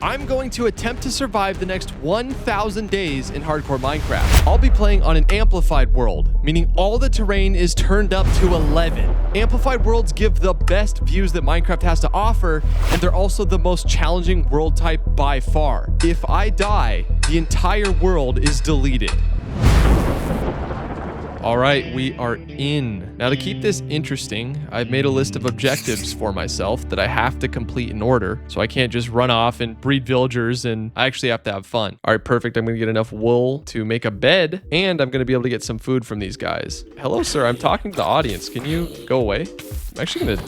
I'm going to attempt to survive the next 1,000 days in hardcore Minecraft. I'll be playing on an amplified world, meaning all the terrain is turned up to 11. Amplified worlds give the best views that Minecraft has to offer, and they're also the most challenging world type by far. If I die, the entire world is deleted. All right, we are in. Now to keep this interesting, I've made a list of objectives for myself that I have to complete in order. So I can't just run off and breed villagers, and I actually have to have fun. All right, perfect. I'm gonna get enough wool to make a bed, and I'm gonna be able to get some food from these guys. Hello, sir, I'm talking to the audience. Can you go away? I'm actually am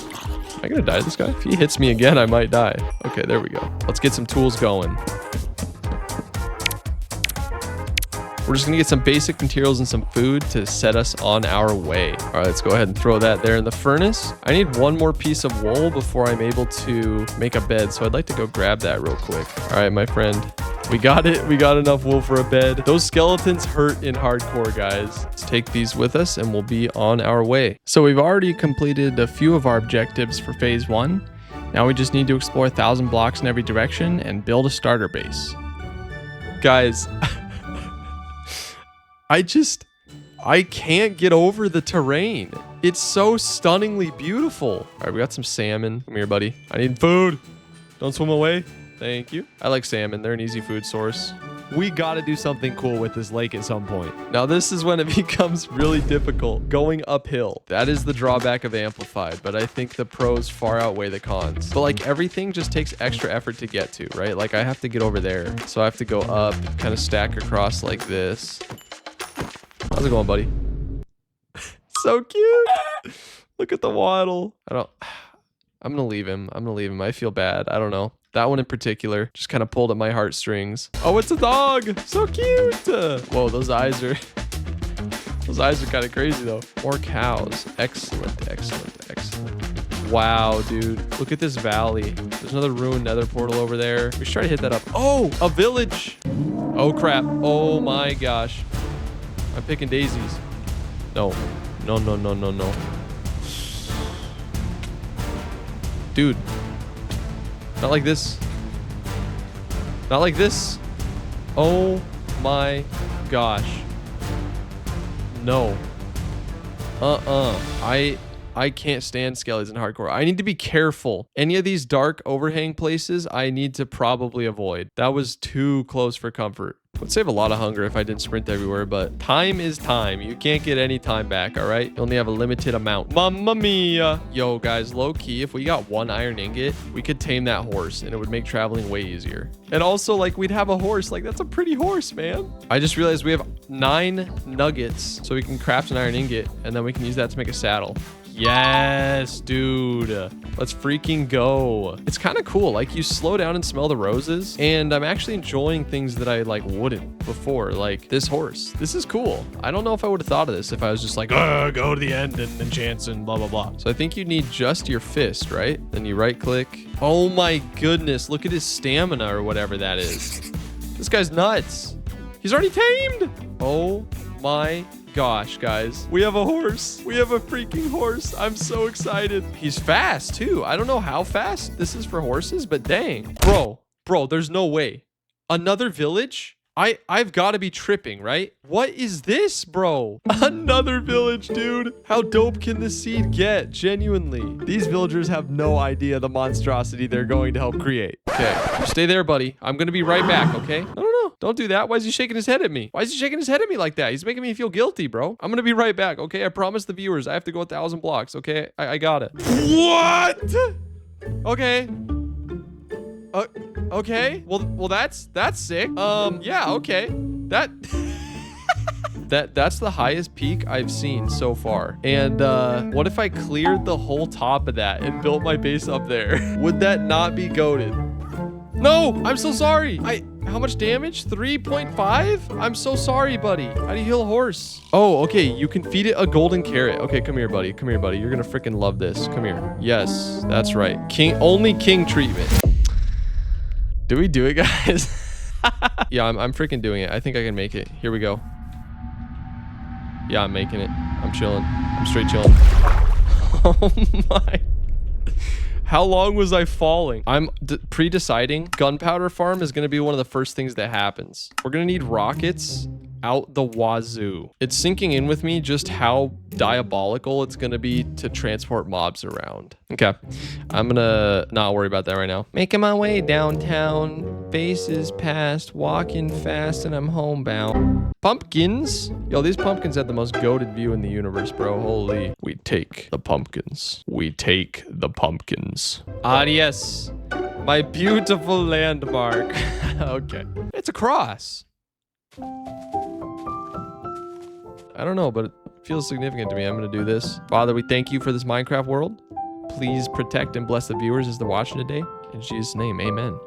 I gonna die to this guy? If he hits me again, I might die. Okay, there we go. Let's get some tools going. We're just gonna get some basic materials and some food to set us on our way. All right, let's go ahead and throw that there in the furnace. I need one more piece of wool before I'm able to make a bed, so I'd like to go grab that real quick. All right, my friend, we got it. We got enough wool for a bed. Those skeletons hurt in hardcore, guys. Let's take these with us and we'll be on our way. So we've already completed a few of our objectives for phase 1. Now we just need to explore 1,000 blocks in every direction and build a starter base. Guys, I can't get over the terrain. It's so stunningly beautiful. All right, we got some salmon. Come here, buddy. I need food. Don't swim away. Thank you. I like salmon. They're an easy food source. We got to do something cool with this lake at some point. Now, this is when it becomes really difficult, going uphill. That is the drawback of Amplified, but I think the pros far outweigh the cons. But like everything just takes extra effort to get to, right? Like I have to get over there. So I have to go up, kind of stack across like this. How's it going, buddy? So cute. Look at the waddle. I'm gonna leave him. I feel bad. I don't know. That one in particular just kind of pulled at my heartstrings. Oh, it's a dog. So cute. Whoa, those eyes are kind of crazy though. More cows. Excellent, excellent, excellent. Wow, dude. Look at this valley. There's another ruined nether portal over there. We should try to hit that up. Oh, a village. Oh crap. Oh my gosh. I'm picking daisies. No. No, no, no, no, no. Dude. Not like this. Not like this. Oh my gosh. No. I can't stand skellies in hardcore. I need to be careful. Any of these dark overhang places, I need to probably avoid. That was too close for comfort. Would save a lot of hunger if I didn't sprint everywhere, but time is time. You can't get any time back, all right? You only have a limited amount. Mamma mia. Yo, guys, low key, if we got one iron ingot, we could tame that horse and it would make traveling way easier. And also, like, we'd have a horse. Like, that's a pretty horse, man. I just realized we have 9 nuggets, so we can craft an iron ingot, and then we can use that to make a saddle. Yes, dude. Let's freaking go. It's kind of cool. Like, you slow down and smell the roses, and I'm actually enjoying things that I like wouldn't before, like this horse. This is cool. I don't know if I would have thought of this if I was just like, go to the end and enchant and blah, blah, blah. So I think you need just your fist, right? Then you right click. Oh my goodness. Look at his stamina or whatever that is. This guy's nuts. He's already tamed. Oh my gosh, guys, we have a horse. We have a freaking horse. I'm so excited. He's fast too. I don't know how fast this is for horses, but dang. Bro, there's no way. Another village? I've got to be tripping, right? What is this, bro? Another village, dude. How dope can this seed get? Genuinely. These villagers have no idea the monstrosity they're going to help create. Okay, stay there, buddy. I'm going to be right back, okay? No. Don't do that. Why is he shaking his head at me? Why is he shaking his head at me like that? He's making me feel guilty, bro. I'm going to be right back, okay? I promise the viewers I have to go 1,000 blocks, okay? I got it. What? Okay. Okay. Well, that's sick. Yeah, okay. That's the highest peak I've seen so far. And what if I cleared the whole top of that and built my base up there? Would that not be goated? No, I'm so sorry. How much damage? 3.5? I'm so sorry, buddy. How do you heal a horse? Oh, okay. You can feed it a golden carrot. Okay, come here, buddy. Come here, buddy. You're gonna freaking love this. Come here. Yes, that's right. Only king treatment. Do we do it, guys? Yeah, I'm freaking doing it. I think I can make it. Here we go. Yeah, I'm making it. I'm chilling. I'm straight chilling. Oh my. How long was I falling? I'm pre-deciding gunpowder farm is going to be one of the first things that happens. We're going to need rockets out the wazoo. It's sinking in with me just how diabolical it's going to be to transport mobs around. Okay. I'm going to not worry about that right now. Making my way downtown. Faces past. Walking fast and I'm homebound. Pumpkins? Yo, these pumpkins have the most goated view in the universe, bro. Holy. We take the pumpkins. We take the pumpkins. Ah, yes. My beautiful landmark. Okay. It's a cross. I don't know, but it feels significant to me. I'm going to do this. Father, we thank you for this Minecraft world. Please protect and bless the viewers as they're watching today. In Jesus' name, amen.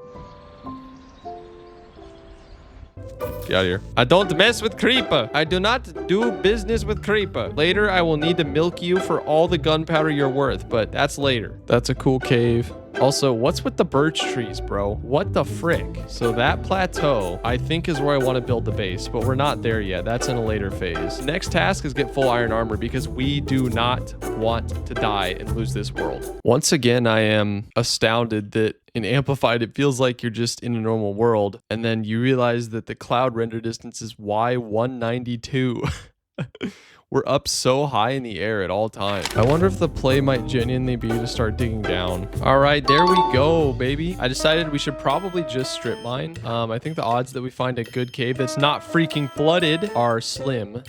Get out of here. I don't mess with Creeper. I do not do business with Creeper. Later, I will need to milk you for all the gunpowder you're worth, but that's later. That's a cool cave. Also, what's with the birch trees, bro? What the frick? So that plateau, I think, is where I want to build the base, but we're not there yet. That's in a later phase. Next task is get full iron armor because we do not want to die and lose this world. Once again, I am astounded that in Amplified, it feels like you're just in a normal world, and then you realize that the cloud render distance is Y192. We're up so high in the air at all times. I wonder if the play might genuinely be to start digging down. All right, there we go, baby. I decided we should probably just strip mine. I think the odds that we find a good cave that's not freaking flooded are slim.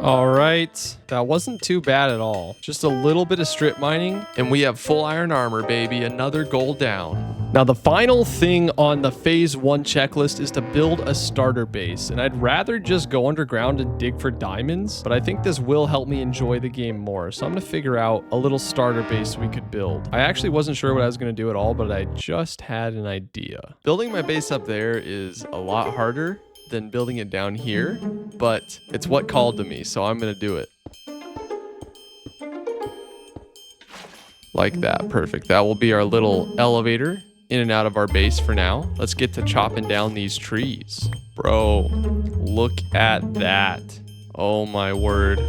All right, that wasn't too bad at all. Just a little bit of strip mining and we have full iron armor, baby. Another goal down. Now, the final thing on the phase 1 checklist is to build a starter base. And I'd rather just go underground and dig for diamonds, but I think this will help me enjoy the game more. So I'm gonna figure out a little starter base we could build. I actually wasn't sure what I was gonna do at all, but I just had an idea. Building my base up there is a lot harder than building it down here, but it's what called to me, so I'm gonna do it. Like that, perfect. That will be our little elevator in and out of our base for now. Let's get to chopping down these trees. Bro, look at that. Oh my word.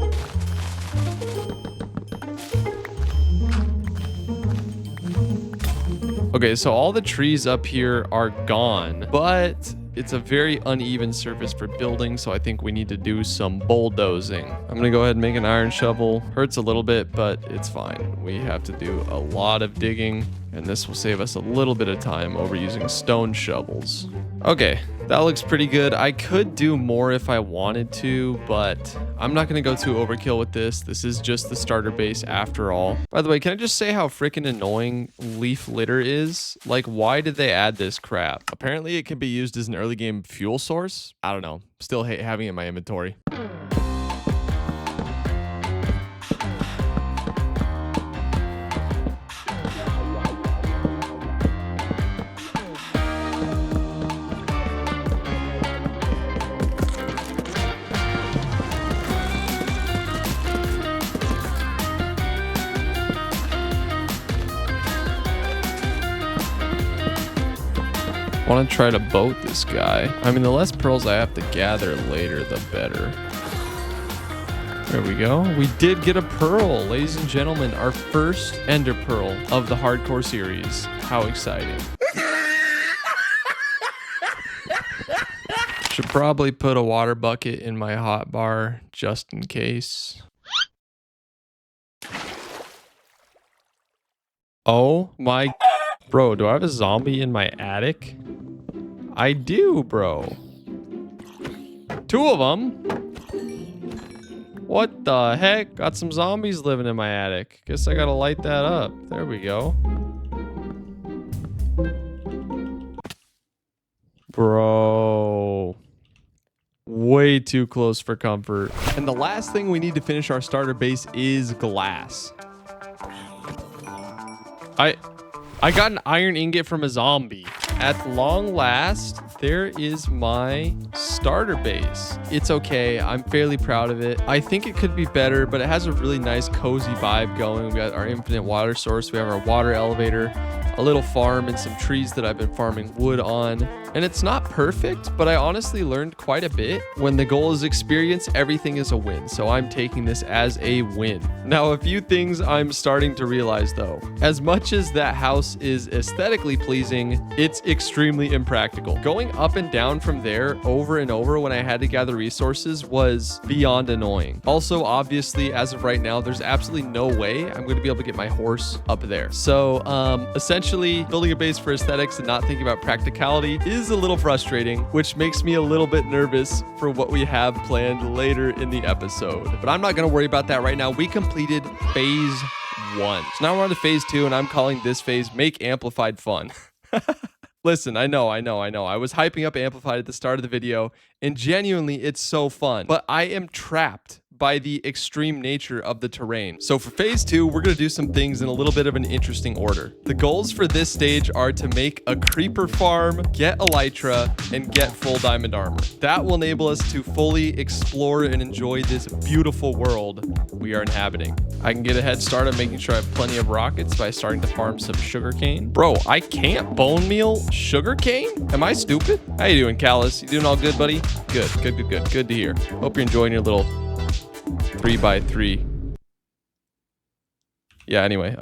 Okay, so all the trees up here are gone, but it's a very uneven surface for building, so I think we need to do some bulldozing. I'm gonna go ahead and make an iron shovel. Hurts a little bit, but it's fine. We have to do a lot of digging, and this will save us a little bit of time over using stone shovels. Okay, that looks pretty good. I could do more if I wanted to, but I'm not gonna go too overkill with this. This is just the starter base after all. By the way, can I just say how freaking annoying leaf litter is? Like, why did they add this crap? Apparently it can be used as an early game fuel source. I don't know. Still hate having it in my inventory. I want to try to boat this guy. I mean, the less pearls I have to gather later, the better. There we go. We did get a pearl, ladies and gentlemen. Our first ender pearl of the hardcore series. How exciting. Should probably put a water bucket in my hot bar just in case. Oh my... Bro, do I have a zombie in my attic? I do, bro. 2 of them? What the heck? Got some zombies living in my attic. Guess I gotta light that up. There we go. Bro. Way too close for comfort. And the last thing we need to finish our starter base is glass. I got an iron ingot from a zombie. At long last, there is my starter base. It's okay. I'm fairly proud of it. I think it could be better, but it has a really nice cozy vibe going. We got our infinite water source. We have our water elevator. a little farm and some trees that I've been farming wood on. And it's not perfect, but I honestly learned quite a bit. When the goal is experience, everything is a win. So I'm taking this as a win. Now, a few things I'm starting to realize though. As much as that house is aesthetically pleasing, it's extremely impractical. Going up and down from there over and over when I had to gather resources was beyond annoying. Also, obviously, as of right now, there's absolutely no way I'm going to be able to get my horse up there. So essentially, building a base for aesthetics and not thinking about practicality is a little frustrating, which makes me a little bit nervous for what we have planned later in the episode. But I'm not going to worry about that right now. We completed phase 1. So now we're on to phase 2, and I'm calling this phase Make Amplified Fun. Listen, I know. I was hyping up Amplified at the start of the video, and genuinely, it's so fun. But I am trapped by the extreme nature of the terrain. So for phase 2, we're going to do some things in a little bit of an interesting order. The goals for this stage are to make a creeper farm, get elytra, and get full diamond armor. That will enable us to fully explore and enjoy this beautiful world we are inhabiting. I can get a head start on making sure I have plenty of rockets by starting to farm some sugarcane. Bro, I can't bone meal sugarcane? Am I stupid? How you doing, Callus? You doing all good, buddy? Good to hear. Hope you're enjoying your little 3x3. Yeah, anyway,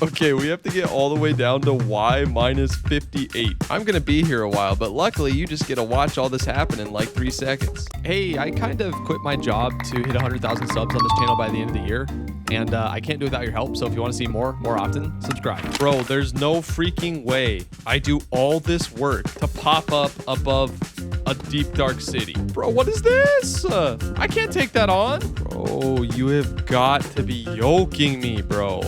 okay, we have to get all the way down to Y minus 58. I'm gonna be here a while, but luckily you just get to watch all this happen in like 3 seconds. Hey, I kind of quit my job to hit 100,000 subs on this channel by the end of the year, and I can't do it without your help, so if you want to see more often, subscribe. Bro, there's no freaking way I do all this work to pop up above a deep dark city. Bro, what is this? I can't take that on. Bro, you have got to be yoking me, bro.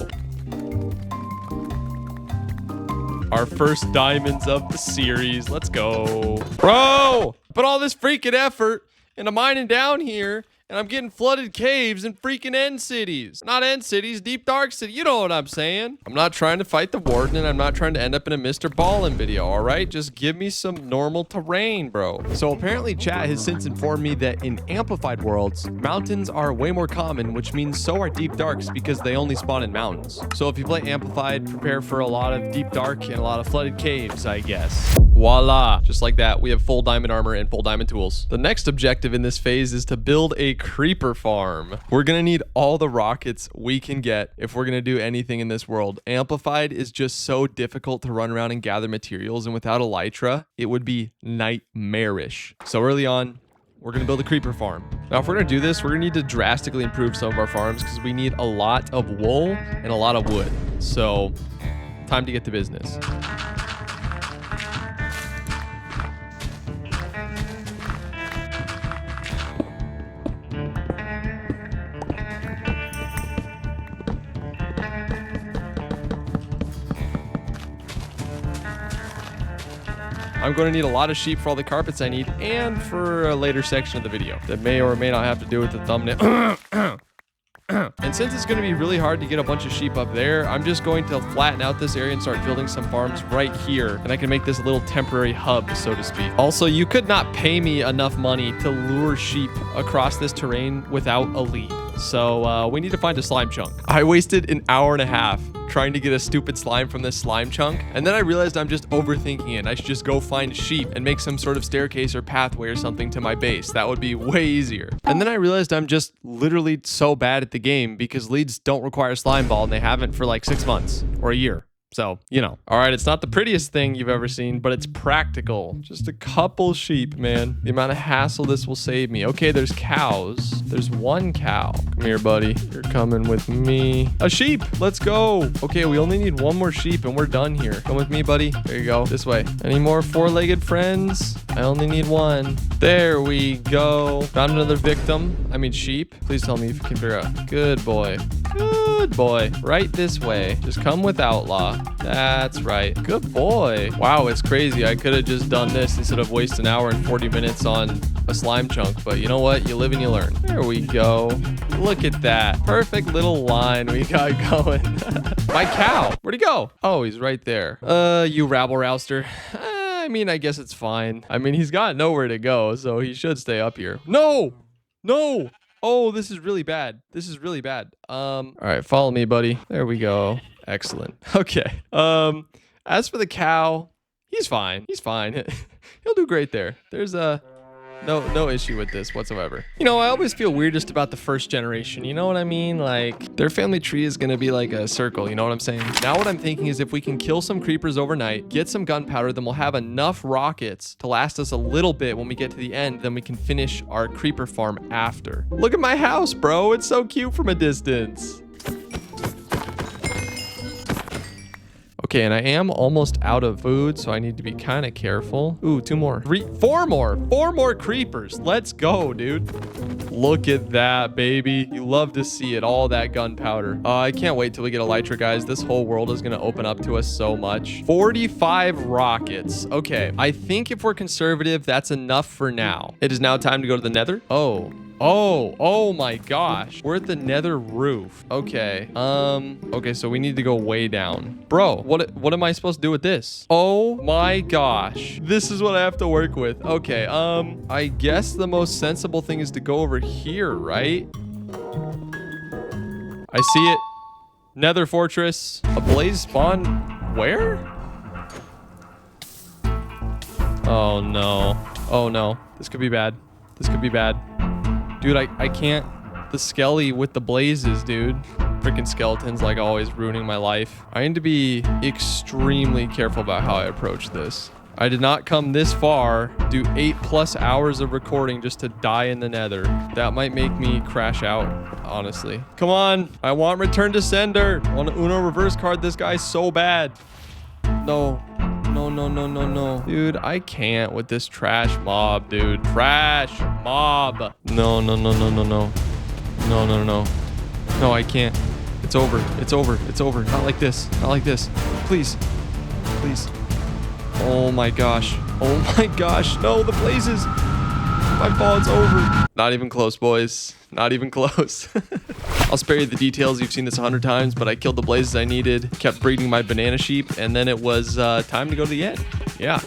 Our first diamonds of the series. Let's go. Bro, put all this freaking effort into mining down here, and I'm getting flooded caves and freaking end cities. Not end cities, deep dark city. You know what I'm saying. I'm not trying to fight the warden, and I'm not trying to end up in a Mr. Ballin video, all right? Just give me some normal terrain, bro. So apparently chat has since informed me that in amplified worlds, mountains are way more common, which means so are deep darks because they only spawn in mountains. So if you play amplified, prepare for a lot of deep dark and a lot of flooded caves, I guess. Voila. Just like that, we have full diamond armor and full diamond tools. The next objective in this phase is to build a creeper farm. We're gonna need all the rockets we can get if we're gonna do anything in this world. Amplified is just so difficult to run around and gather materials, and without elytra, it would be nightmarish. So early on, we're gonna build a creeper farm. Now, if we're gonna do this, we're gonna need to drastically improve some of our farms because we need a lot of wool and a lot of wood. So, time to get to business. I'm going to need a lot of sheep for all the carpets I need and for a later section of the video that may or may not have to do with the thumbnail. And since it's going to be really hard to get a bunch of sheep up there, I'm just going to flatten out this area and start building some farms right here. And I can make this a little temporary hub, so to speak. Also, you could not pay me enough money to lure sheep across this terrain without a lead. So we need to find a slime chunk. I wasted an hour and a half trying to get a stupid slime from this slime chunk, and then I realized I'm just overthinking it, and I should just go find sheep and make some sort of staircase or pathway or something to my base. That would be way easier. And then I realized I'm just literally so bad at the game because leads don't require slime ball, and they haven't for like 6 months or a year. So, you know. All right, it's not the prettiest thing you've ever seen, but it's practical. Just a couple sheep, man. The amount of hassle this will save me. Okay, there's cows. There's one cow. Come here, buddy. You're coming with me. A sheep. Let's go. Okay, we only need one more sheep and we're done here. Come with me, buddy. There you go. This way. Any more four-legged friends? I only need one. There we go. Found another victim. I mean, sheep. Please tell me if you can figure out. Good boy. Good boy. Right this way. Just come with outlaw. That's right. Good boy. Wow, it's crazy. I could have just done this instead of waste an hour and 40 minutes on a slime chunk. But you know what? You live and you learn. There we go. Look at that. Perfect little line we got going. My cow. Where'd he go? Oh, he's right there. You rabble-rouster. I mean, I guess it's fine. I mean, he's got nowhere to go, so he should stay up here. No! No! Oh, this is really bad. This is really bad. All right, follow me, buddy. There we go. Excellent. Okay. As for the cow, he's fine. He's fine. He'll do great there. There's no issue with this whatsoever. You know, I always feel weirdest about the first generation. You know what I mean? Like, their family tree is gonna be like a circle. You know what I'm saying? Now what I'm thinking is if we can kill some creepers overnight, get some gunpowder, then we'll have enough rockets to last us a little bit when we get to the end. Then we can finish our creeper farm after. Look at my house, bro. It's so cute from a distance. Okay, and I am almost out of food, so I need to be kind of careful. Ooh, 2 more. 4 more. 4 more creepers. Let's go, dude. Look at that, baby. You love to see it. All that gunpowder. I can't wait till we get elytra, guys. This whole world is going to open up to us so much. 45 rockets. Okay, I think if we're conservative, that's enough for now. It is now time to go to the nether. Oh my gosh. We're at the nether roof. Okay. Okay, so we need to go way down. Bro, what am I supposed to do with this? Oh my gosh. This is what I have to work with. Okay, I guess the most sensible thing is to go over here, right? I see it. Nether fortress. A blaze spawn. Where? Oh no. Oh no. This could be bad. This could be bad. Dude, I can't. The skelly with the blazes, dude. Freaking skeletons, like always, ruining my life. I need to be extremely careful about how I approach this. I did not come this far, do 8+ hours of recording just to die in the nether. That might make me crash out, honestly. Come on. I want return to sender. I want to Uno reverse card this guy so bad. No. No. Dude, I can't with this trash mob, dude. Trash mob. No. No, I can't. It's over. Not like this. Please. Oh my gosh. No, the blazes. If I fall, it's over. Not even close, boys. Not even close. I'll spare you the details. You've seen this 100 times, but I killed the blazes I needed, kept breeding my banana sheep, and then it was time to go to the end. Yeah.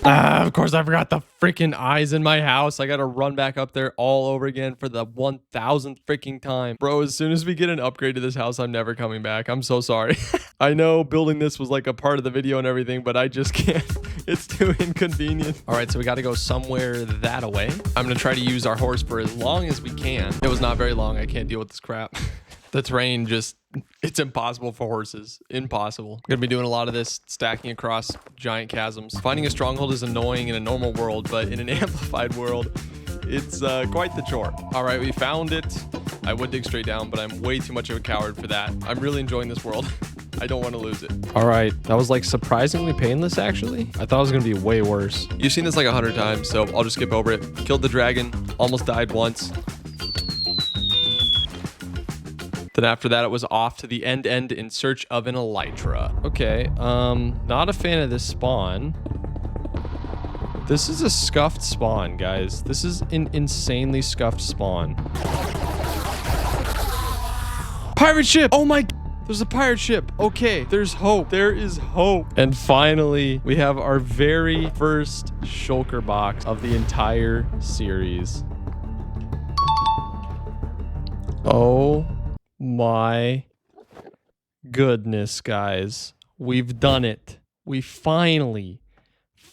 Of course, I forgot the freaking eyes in my house. I got to run back up there all over again for the 1000th freaking time. Bro, as soon as we get an upgrade to this house, I'm never coming back. I'm so sorry. I know building this was like a part of the video and everything, but I just can't. It's too inconvenient. All right, so we got to go somewhere that away. I'm going to try to use our horse for as long as we can. It was not very long. I can't deal with this crap. The terrain just, it's impossible for horses. Impossible. I'm gonna be doing a lot of this, stacking across giant chasms. Finding a stronghold is annoying in a normal world, but in an amplified world, it's quite the chore. All right, we found it. I would dig straight down, but I'm way too much of a coward for that. I'm really enjoying this world. I don't want to lose it. All right, that was like surprisingly painless, actually. I thought it was gonna be way worse. You've seen this like 100 times, so I'll just skip over it. Killed the dragon, almost died once. Then after that, it was off to the end in search of an elytra. Okay, not a fan of this spawn. This is a scuffed spawn, guys. This is an insanely scuffed spawn. Pirate ship! Oh my... There's a pirate ship. Okay, there's hope. There is hope. And finally, we have our very first shulker box of the entire series. Oh my goodness, guys. We've done it. We finally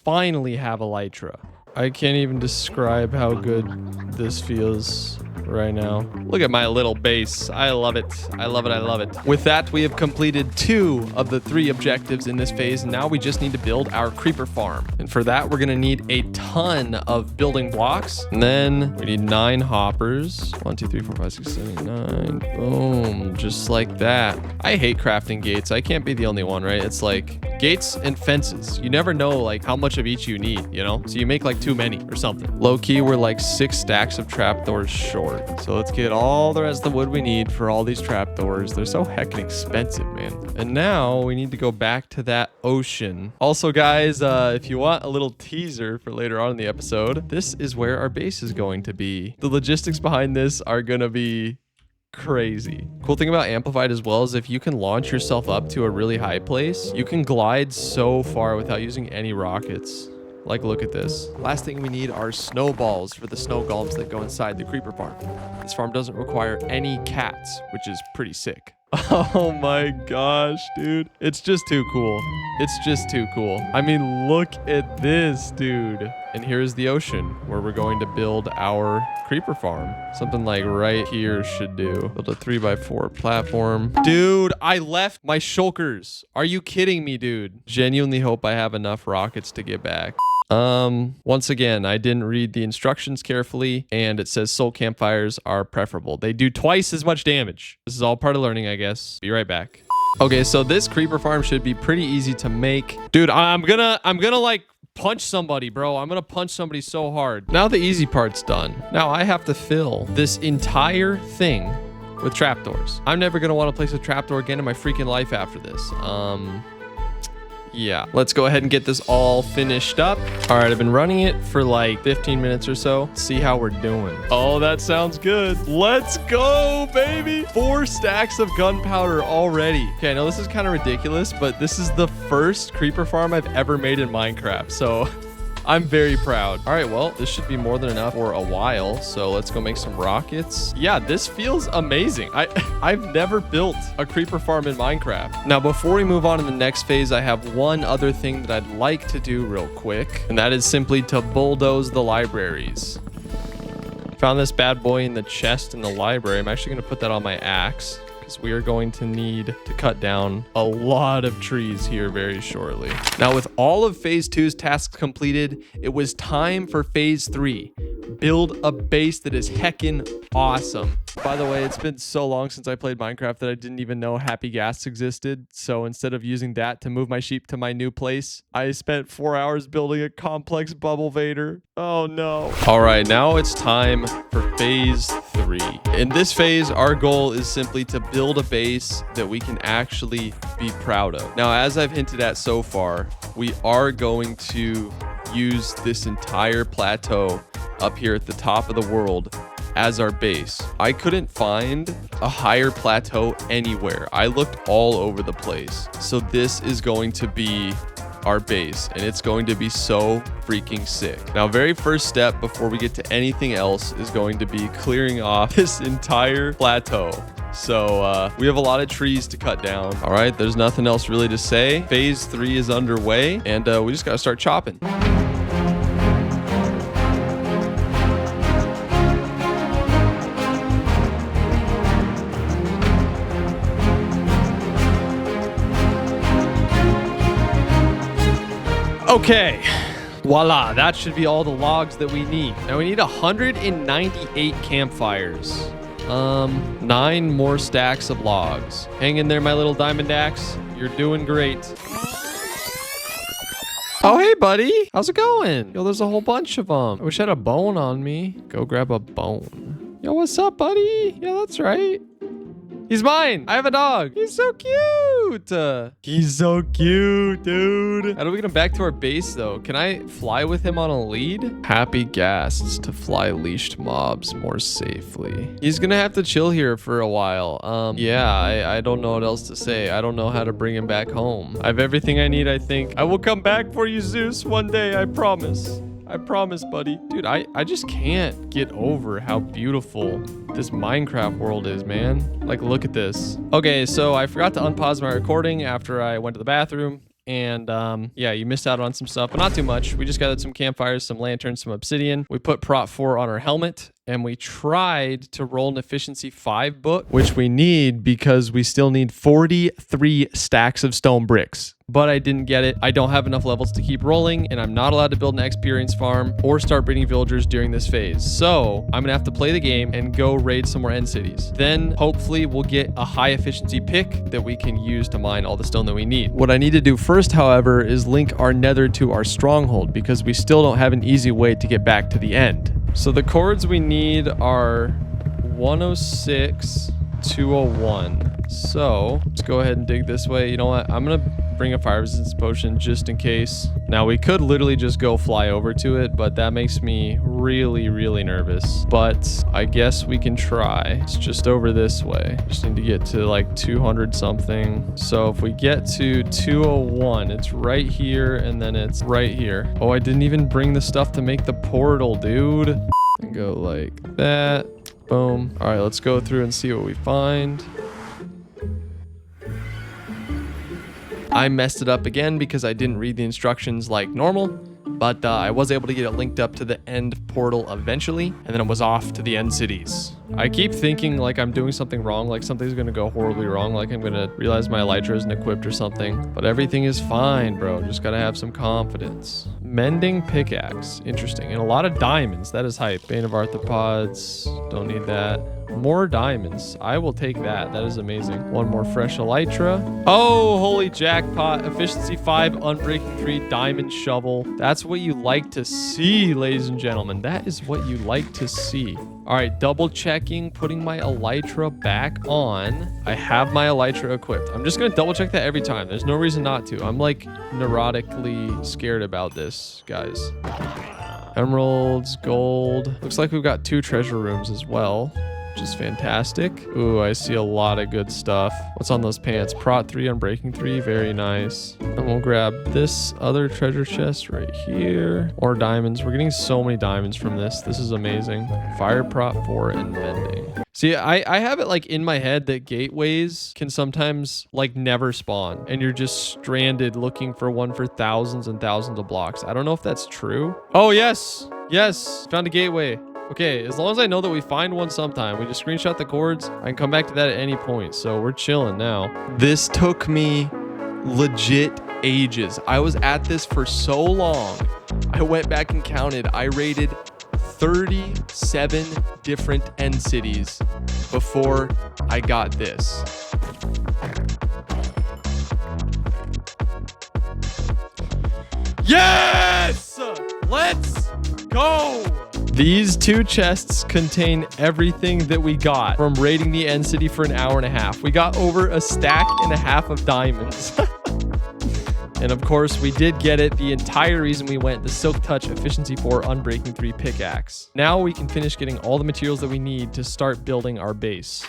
have elytra. I can't even describe how good this feels right now. Look at my little base. I love it. I love it. With that, we have completed 2 of the 3 objectives in this phase. Now we just need to build our creeper farm. And for that, we're going to need a ton of building blocks. And then we need 9 hoppers. 1, 2, 3, 4, 5, 6, 7, 9. Boom. Just like that. I hate crafting gates. I can't be the only one, right? It's like gates and fences. You never know like how much of each you need, you know? So you make like too many or something. Low key, we're like 6 stacks of trapdoors short. So let's get all the rest of the wood we need for all these trapdoors. They're so heckin' expensive, man. And now we need to go back to that ocean. Also, guys, if you want a little teaser for later on in the episode, this is where our base is going to be. The logistics behind this are gonna be crazy. Cool thing about amplified as well is if you can launch yourself up to a really high place, you can glide so far without using any rockets. Like, look at this. Last thing we need are snowballs for the snow golems that go inside the creeper farm. This farm doesn't require any cats, which is pretty sick. Oh my gosh, dude. It's just too cool. It's just too cool. I mean, look at this, dude. And here's the ocean where we're going to build our creeper farm. Something like right here should do. Build a 3x4 platform. Dude, I left my shulkers. Are you kidding me, dude? Genuinely hope I have enough rockets to get back. Once again, I didn't read the instructions carefully, and it says soul campfires are preferable. They do twice as much damage. This is all part of learning, I guess. Be right back. Okay, so this creeper farm should be pretty easy to make. Dude, I'm gonna like punch somebody, bro. I'm gonna punch somebody so hard. Now the easy part's done. Now I have to fill this entire thing with trapdoors. I'm never gonna want to place a trapdoor again in my freaking life after this. Yeah, let's go ahead and get this all finished up. All right, I've been running it for like 15 minutes or so. Let's see how we're doing. Oh, that sounds good. Let's go, baby. 4 stacks of gunpowder already. Okay, I know this is kind of ridiculous, but this is the first creeper farm I've ever made in Minecraft, so I'm very proud. All right, well, this should be more than enough for a while. So let's go make some rockets. Yeah, this feels amazing. I've never built a creeper farm in Minecraft. Now, before we move on to the next phase, I have one other thing that I'd like to do real quick, and that is simply to bulldoze the libraries. Found this bad boy in the chest in the library. I'm actually going to put that on my axe, because we are going to need to cut down a lot of trees here very shortly. Now, with all of phase 2's tasks completed, it was time for phase 3. Build a base that is heckin' awesome. By the way, it's been so long since I played Minecraft that I didn't even know Happy Gas existed. So instead of using that to move my sheep to my new place, I spent 4 hours building a complex bubble vader. Oh no. All right, now it's time for phase 3. In this phase, our goal is simply to build a base that we can actually be proud of. Now, as I've hinted at so far, we are going to use this entire plateau up here at the top of the world as our base. I couldn't find a higher plateau anywhere. I looked all over the place. So this is going to be our base, and it's going to be so freaking sick. Now, very first step before we get to anything else is going to be clearing off this entire plateau. So we have a lot of trees to cut down. All right, there's nothing else really to say. Phase 3 is underway, and we just gotta start chopping. Okay, voila, that should be all the logs that we need. Now we need 198 campfires. 9 more stacks of logs. Hang in there, my little diamond axe. You're doing great. Oh, hey, buddy. How's it going? Yo, there's a whole bunch of them. I wish I had a bone on me. Go grab a bone. Yo, what's up, buddy? Yeah, that's right. He's mine. I have a dog. He's so cute. He's so cute, dude. How do we get him back to our base, though? Can I fly with him on a lead? Happy Ghasts to fly leashed mobs more safely. He's gonna have to chill here for a while. Yeah, I don't know what else to say. I don't know how to bring him back home. I have everything I need, I think. I will come back for you, Zeus, one day. I promise. I promise, buddy. Dude, I just can't get over how beautiful this Minecraft world is, man. Like, look at this. Okay, so I forgot to unpause my recording after I went to the bathroom. And yeah, you missed out on some stuff, but not too much. We just gathered some campfires, some lanterns, some obsidian. We put prot 4 on our helmet, and we tried to roll an efficiency 5 book, which we need because we still need 43 stacks of stone bricks. But I didn't get it. I don't have enough levels to keep rolling, and I'm not allowed to build an experience farm or start breeding villagers during this phase. So I'm gonna have to play the game and go raid some more end cities. Then hopefully we'll get a high efficiency pick that we can use to mine all the stone that we need. What I need to do first, however, is link our nether to our stronghold because we still don't have an easy way to get back to the end. So the chords we need are 106, 201. So let's go ahead and dig this way. You know what? I'm gonna bring a fire resistance potion just in case. Now we could literally just go fly over to it, but that makes me really, really nervous. But I guess we can try. It's just over this way. Just need to get to like 200 something. So if we get to 201, it's right here and then it's right here. Oh, I didn't even bring the stuff to make the portal, dude. And go like that. Boom. All right, let's go through and see what we find. I messed it up again because I didn't read the instructions like normal, but I was able to get it linked up to the end portal eventually, and then it was off to the end cities. I keep thinking like I'm doing something wrong, like something's gonna go horribly wrong, like I'm gonna realize my elytra isn't equipped or something, but everything is fine, bro. Just gotta have some confidence. Mending pickaxe, interesting, and a lot of diamonds. That is hype. Bane of arthropods, don't need that. More diamonds, I will take that. That is amazing. One more fresh elytra. Oh, holy jackpot. Efficiency 5, unbreaking 3, diamond shovel. That's what you like to see, ladies and gentlemen. That is what you like to see. All right, double checking, putting my elytra back on. I have my elytra equipped. I'm just gonna double check that every time. There's no reason not to. I'm like neurotically scared about this, guys. Emeralds, gold. Looks like we've got 2 treasure rooms as well, which is fantastic. Ooh, I see a lot of good stuff. What's on those pants? Prot 3, unbreaking 3, very nice. And we'll grab this other treasure chest right here. More diamonds. We're getting so many diamonds from this. This is amazing. Fire prot 4 and mending. See, I have it like in my head that gateways can sometimes like never spawn and you're just stranded looking for one for thousands and thousands of blocks. I don't know if that's true. Oh, yes. Yes. Found a gateway. Okay, as long as I know that we find one sometime, we just screenshot the coords. I can come back to that at any point. So we're chilling now. This took me legit ages. I was at this for so long. I went back and counted. I raided 37 different end cities before I got this. Yes! Let's go! These 2 chests contain everything that we got from raiding the end city for an hour and a half. We got over a stack and a half of diamonds. And of course, we did get it. The entire reason we went, the Silk Touch Efficiency 4 Unbreaking 3 pickaxe. Now we can finish getting all the materials that we need to start building our base.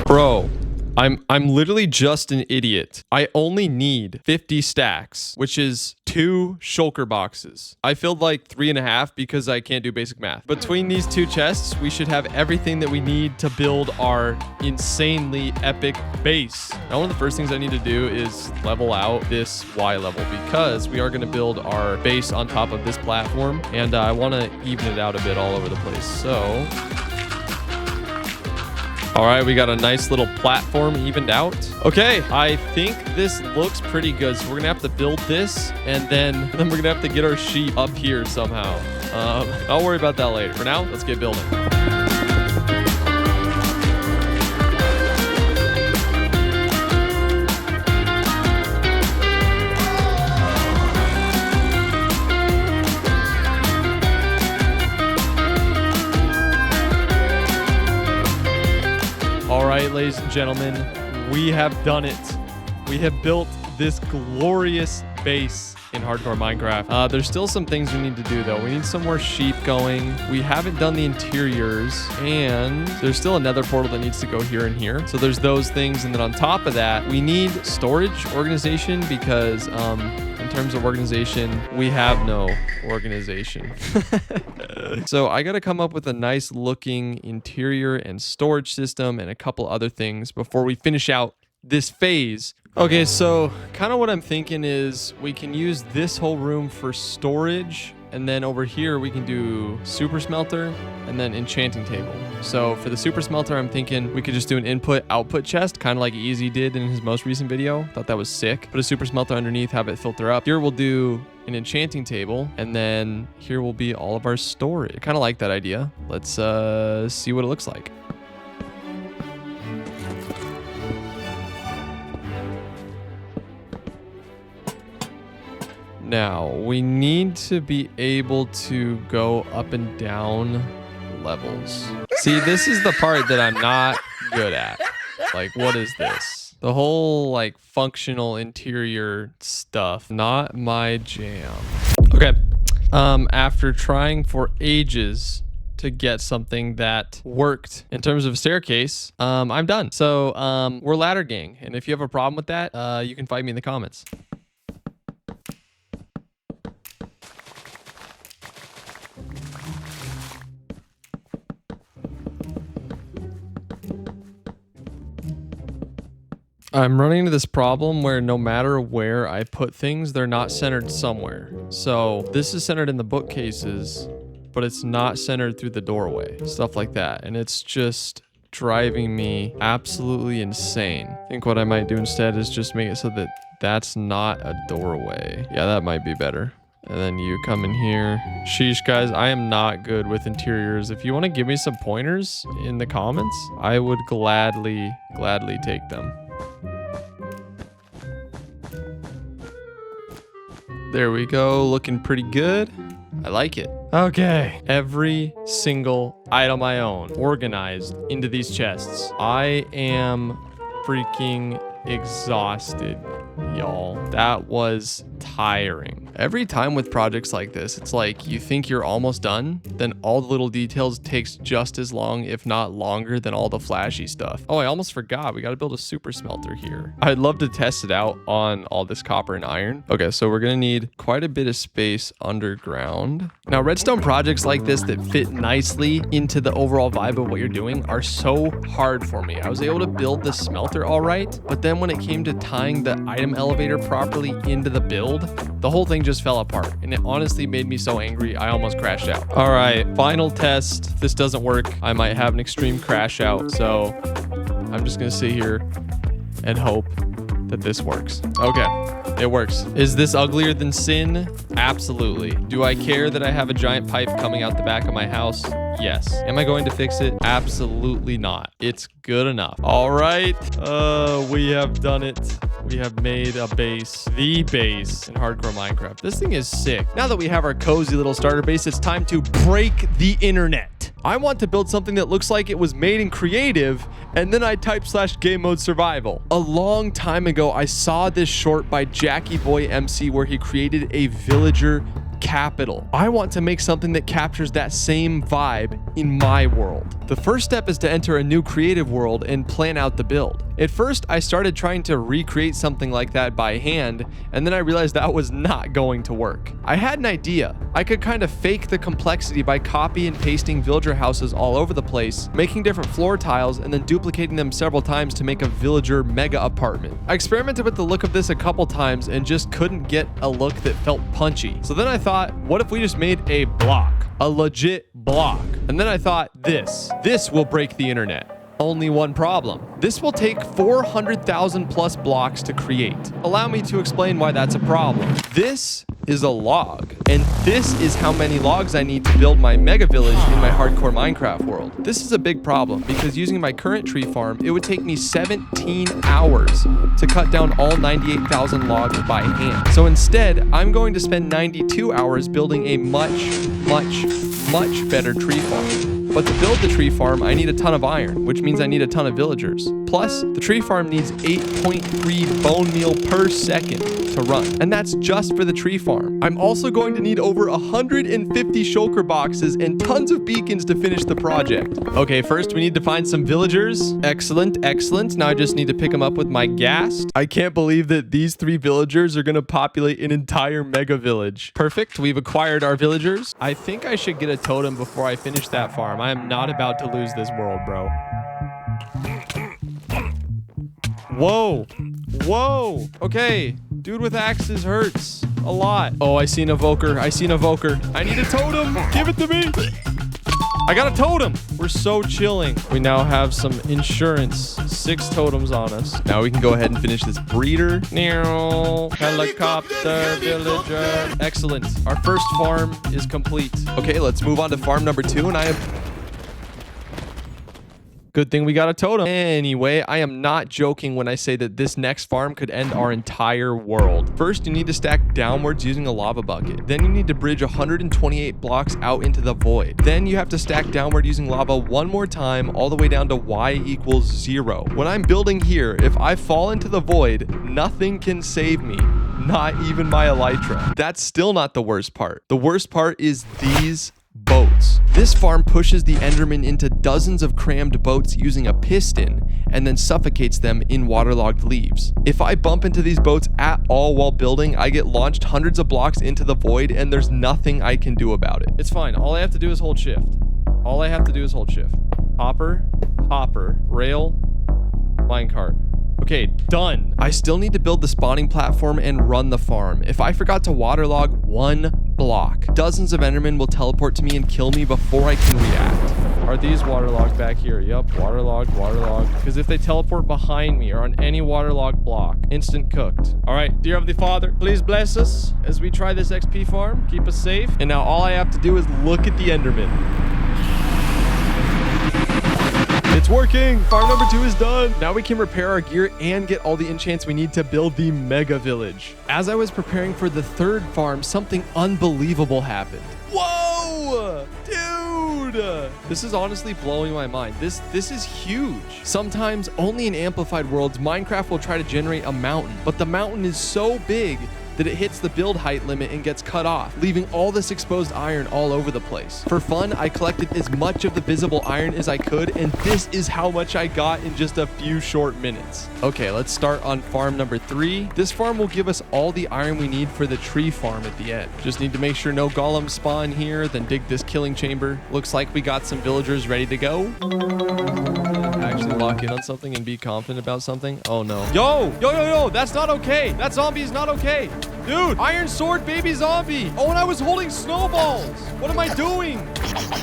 Bro, I'm literally just an idiot. I only need 50 stacks, which is 2 shulker boxes. I filled like 3.5 because I can't do basic math. Between these 2 chests, we should have everything that we need to build our insanely epic base. Now, one of the first things I need to do is level out this Y level because we are going to build our base on top of this platform, and I want to even it out a bit all over the place. So all right, we got a nice little platform evened out. Okay, I think this looks pretty good. So we're gonna have to build this, and then we're gonna have to get our sheep up here somehow. I'll worry about that later. For now, let's get building. All right, ladies and gentlemen, we have done it. We have built this glorious base in hardcore Minecraft. There's still some things we need to do though. We need some more sheep going. We haven't done the interiors, and there's still another portal that needs to go here and here. So there's those things, and then on top of that, we need storage organization because in terms of organization, we have no organization. So I got to come up with a nice looking interior and storage system and a couple other things before we finish out this phase. Okay, so kind of what I'm thinking is we can use this whole room for storage, and then over here we can do super smelter and then enchanting table. So for the super smelter, I'm thinking we could just do an input output chest, kind of like Easy did in his most recent video. Thought that was sick. Put a super smelter underneath, have it filter up. Here we'll do an enchanting table, and then here will be all of our storage. I kind of like that idea. Let's see what it looks like. Now, we need to be able to go up and down levels. See, this is the part that I'm not good at. Like, what is this? The whole, like, functional interior stuff. Not my jam. Okay. After trying for ages to get something that worked in terms of staircase, I'm done. So, we're ladder gang. And if you have a problem with that, you can fight me in the comments. I'm running into this problem where no matter where I put things, they're not centered somewhere. So this is centered in the bookcases, but it's not centered through the doorway, stuff like that. And it's just driving me absolutely insane. I think what I might do instead is just make it so that that's not a doorway. Yeah, that might be better. And then you come in here. Sheesh, guys, I am not good with interiors. If you want to give me some pointers in the comments, I would gladly take them. There we go, looking pretty good. I like it. Okay, every single item I own organized into these chests. I am freaking exhausted, y'all. That was tiring. Every time with projects like this, it's like you think you're almost done, then all the little details takes just as long, if not longer, than all the flashy stuff. Oh, I almost forgot. We got to build a super smelter here. I'd love to test it out on all this copper and iron. Okay, so we're going to need quite a bit of space underground. Now, redstone projects like this that fit nicely into the overall vibe of what you're doing are so hard for me. I was able to build the smelter all right, but then when it came to tying the item elevator properly into the build, the whole thing just fell apart, and it honestly made me so angry I almost crashed out. All right, final test. If this doesn't work, I might have an extreme crash out, so I'm just gonna sit here and hope that this works. Okay, it works. Is this uglier than sin? Absolutely. Do I care that I have a giant pipe coming out the back of my house? Yes. Am I going to fix it? Absolutely not. It's good enough. All right. We have done it. We have made a base. The base in hardcore Minecraft. This thing is sick. Now that we have our cozy little starter base, it's time to break the internet. I want to build something that looks like it was made in creative, and then I type /game mode survival. A long time ago, I saw this short by Jackie Boy MC where he created a villager capital. I want to make something that captures that same vibe in my world. The first step is to enter a new creative world and plan out the build. At first, I started trying to recreate something like that by hand, and then I realized that was not going to work. I had an idea. I could kind of fake the complexity by copy and pasting villager houses all over the place, making different floor tiles, and then duplicating them several times to make a villager mega apartment. I experimented with the look of this a couple times and just couldn't get a look that felt punchy. So then I thought, what if we just made a block? A legit block. And then I thought, this will break the internet. Only one problem. This will take 400,000 plus blocks to create. Allow me to explain why that's a problem. This is a log, and this is how many logs I need to build my mega village in my hardcore Minecraft world. This is a big problem because using my current tree farm, it would take me 17 hours to cut down all 98,000 logs by hand. So instead, I'm going to spend 92 hours building a much better tree farm. But to build the tree farm, I need a ton of iron, which means I need a ton of villagers. Plus, the tree farm needs 8.3 bone meal per second to run. And that's just for the tree farm. I'm also going to need over 150 shulker boxes and tons of beacons to finish the project. Okay, first we need to find some villagers. Excellent. Now I just need to pick them up with my ghast. I can't believe that these 3 villagers are going to populate an entire mega village. Perfect. We've acquired our villagers. I think I should get a totem before I finish that farm. I am not about to lose this world, bro. Whoa. Okay. Dude with axes hurts a lot. Oh, I see an evoker. I need a totem. Give it to me. I got a totem. We're so chilling. We now have some insurance. 6 totems on us. Now we can go ahead and finish this breeder. Helicopter villager. Excellent. Our first farm is complete. Okay, let's move on to farm number 2, and I am... Good thing we got a totem. Anyway, I am not joking when I say that this next farm could end our entire world. First, you need to stack downwards using a lava bucket. Then you need to bridge 128 blocks out into the void. Then you have to stack downward using lava one more time, all the way down to y = 0. When I'm building here, if I fall into the void, nothing can save me. Not even my elytra. That's still not the worst part. The worst part is these boats. This farm pushes the Enderman into dozens of crammed boats using a piston and then suffocates them in waterlogged leaves. If I bump into these boats at all while building, I get launched hundreds of blocks into the void and there's nothing I can do about it. It's fine. All I have to do is hold shift. Hopper, rail, minecart. Okay, done. I still need to build the spawning platform and run the farm. If I forgot to waterlog 1 block, dozens of Endermen will teleport to me and kill me before I can react. Are these waterlogged back here? Yep, waterlogged. Because if they teleport behind me or on any waterlogged block, instant cooked. All right, dear Heavenly Father, please bless us as we try this XP farm. Keep us safe. And now all I have to do is look at the Enderman. It's working. Farm number 2 is done. Now we can repair our gear and get all the enchants we need to build the mega village. As I was preparing for the 3rd farm, something unbelievable happened. Whoa, dude. This is honestly blowing my mind. This is huge. Sometimes only in amplified worlds, Minecraft will try to generate a mountain, but the mountain is so big that it hits the build height limit and gets cut off, leaving all this exposed iron all over the place. For fun, I collected as much of the visible iron as I could, and this is how much I got in just a few short minutes. Okay, let's start on farm number 3. This farm will give us all the iron we need for the tree farm at the end. Just need to make sure no golems spawn here, then dig this killing chamber. Looks like we got some villagers ready to go. Actually lock in on something and be confident about something. Oh no. Yo, that's not okay. That zombie is not okay. Dude, iron sword baby zombie. Oh, and I was holding snowballs. What am I doing?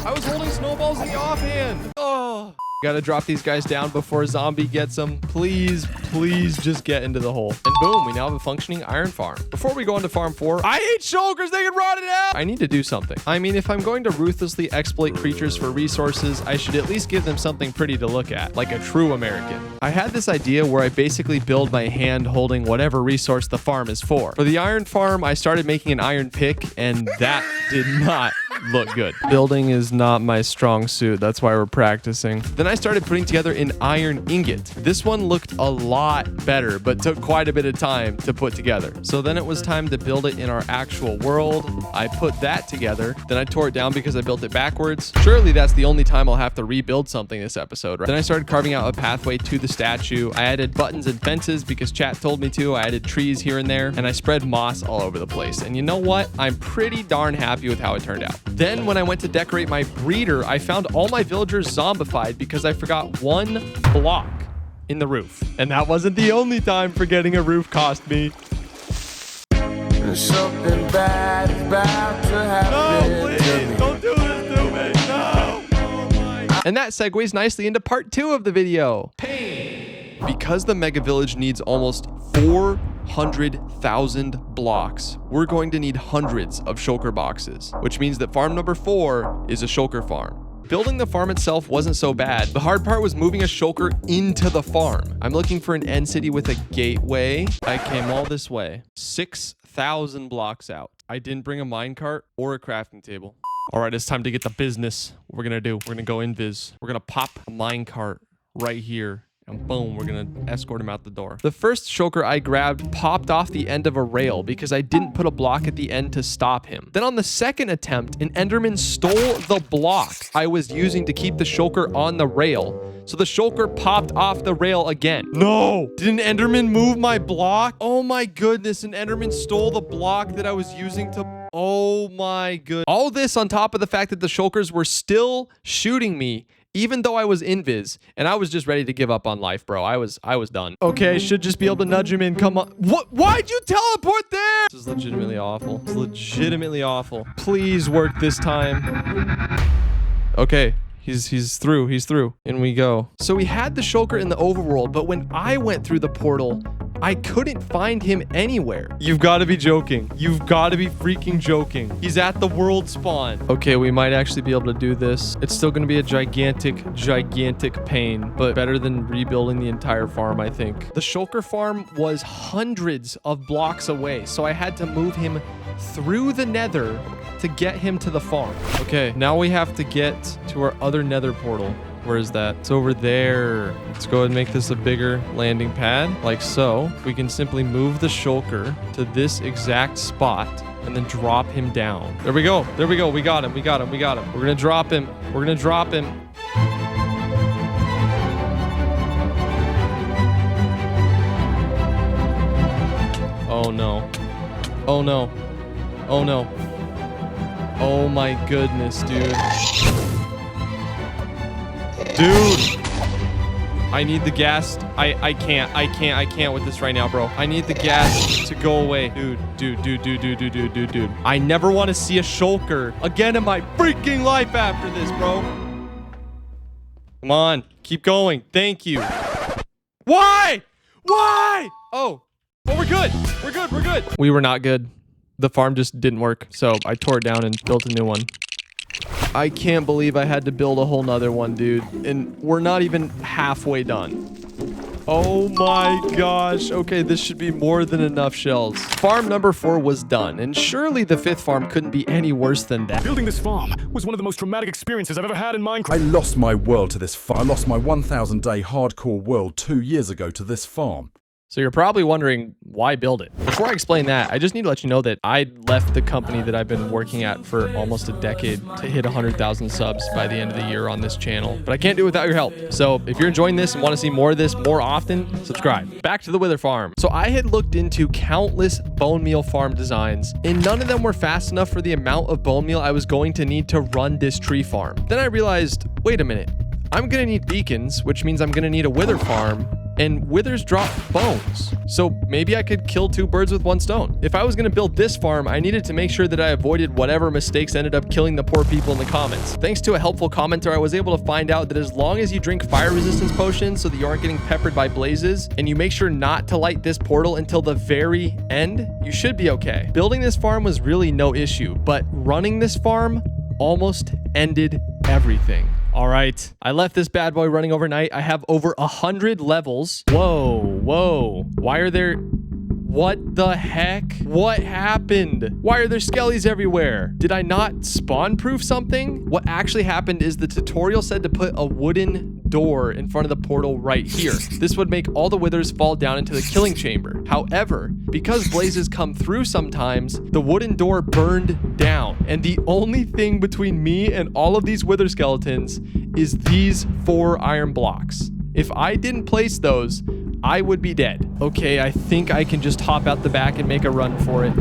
I was holding snowballs in the offhand. Oh. Gotta drop these guys down before zombie gets them. Please just get into the hole. And boom, we now have a functioning iron farm. Before we go into farm 4, I hate shulkers. They can rot it out. I need to do something. I mean, if I'm going to ruthlessly exploit creatures for resources, I should at least give them something pretty to look at, like a true American. I had this idea where I basically build my hand holding whatever resource the farm is for. For the iron farm, I started making an iron pick, and that did not look good. Building is not my strong suit. That's why we're practicing. Then I started putting together an iron ingot. This one looked a lot better, but took quite a bit of time to put together. So then it was time to build it in our actual world. I put that together. Then I tore it down because I built it backwards. Surely that's the only time I'll have to rebuild something this episode, right? Then I started carving out a pathway to the statue. I added buttons and fences because chat told me to. I added trees here and there, and I spread moss all over the place. And you know what? I'm pretty darn happy with how it turned out. Then when I went to decorate my breeder, I found all my villagers zombified because I forgot 1 block in the roof. And that wasn't the only time forgetting a roof cost me. Something bad is about to happen. No, please, don't do this to me. No. Oh my. And that segues nicely into part 2 of the video. Pain. Because the mega village needs almost 400,000 blocks, we're going to need hundreds of shulker boxes, which means that farm number 4 is a shulker farm. Building the farm itself wasn't so bad. The hard part was moving a shulker into the farm. I'm looking for an end city with a gateway. I came all this way, 6,000 blocks out. I didn't bring a minecart or a crafting table. All right, it's time to get the business. What we're gonna do, we're gonna go invis. We're gonna pop a minecart right here. And boom, we're gonna escort him out the door. The first shulker I grabbed popped off the end of a rail because I didn't put a block at the end to stop him. Then on the second attempt, an enderman stole the block I was using to keep the shulker on the rail. So the shulker popped off the rail again. No! Did an enderman move my block? Oh my goodness, an enderman stole the block that I was using to... Oh my goodness. All this on top of the fact that the shulkers were still shooting me even though I was invis, and I was just ready to give up on life, bro. I was done. Okay, I should just be able to nudge him in. Come on. What? Why'd you teleport there? This is legitimately awful. It's legitimately awful. Please work this time. Okay. He's through. He's through. In we go. So we had the shulker in the overworld, but when I went through the portal, I couldn't find him anywhere. You've got to be joking. You've got to be freaking joking. He's at the world spawn. Okay, we might actually be able to do this. It's still going to be a gigantic pain, but better than rebuilding the entire farm, I think. The shulker farm was hundreds of blocks away, so I had to move him through the nether to get him to the farm. Okay, now we have to get to our other nether portal. Where is that? It's over there. Let's go ahead and make this a bigger landing pad, like so. We can simply move the shulker to this exact spot and then drop him down. There we go. There we go. We got him. We got him. We got him. We're gonna drop him. We're gonna drop him. Oh no. Oh no. Oh no. Oh my goodness, dude. Dude, I need the gas. I can't with this right now, bro. I need the gas to go away. Dude. I never want to see a shulker again in my freaking life after this, bro. Come on. Keep going. Thank you. Why? Oh, we're good. We're good. We were not good. The farm just didn't work. So I tore it down and built a new one. I can't believe I had to build a whole nother one, dude. And we're not even halfway done. Oh my gosh. Okay, this should be more than enough shells. Farm number 4 was done, and surely the 5th farm couldn't be any worse than that. Building this farm was one of the most traumatic experiences I've ever had in Minecraft. I lost my world to this farm. I lost my 1,000-day hardcore world 2 years ago to this farm. So you're probably wondering, why build it? Before I explain that, I just need to let you know that I left the company that I've been working at for almost a decade to hit 100,000 subs by the end of the year on this channel. But I can't do it without your help. So if you're enjoying this and want to see more of this more often, subscribe. Back to the Wither farm. So I had looked into countless bone meal farm designs, and none of them were fast enough for the amount of bone meal I was going to need to run this tree farm. Then I realized, wait a minute. I'm going to need beacons, which means I'm going to need a wither farm. And withers drop bones. So maybe I could kill 2 birds with 1 stone. If I was going to build this farm, I needed to make sure that I avoided whatever mistakes ended up killing the poor people in the comments. Thanks to a helpful commenter, I was able to find out that as long as you drink fire resistance potions so that you aren't getting peppered by blazes, and you make sure not to light this portal until the very end, you should be okay. Building this farm was really no issue, but running this farm almost ended everything. All right, I left this bad boy running overnight. I have over 100 levels. Whoa. Why are there... What the heck? What happened? Why are there skellies everywhere? Did I not spawn-proof something? What actually happened is the tutorial said to put a wooden door in front of the portal right here. This would make all the withers fall down into the killing chamber. However, because blazes come through sometimes, the wooden door burned down. And the only thing between me and all of these wither skeletons is these 4 iron blocks. If I didn't place those, I would be dead. Okay, I think I can just hop out the back and make a run for it.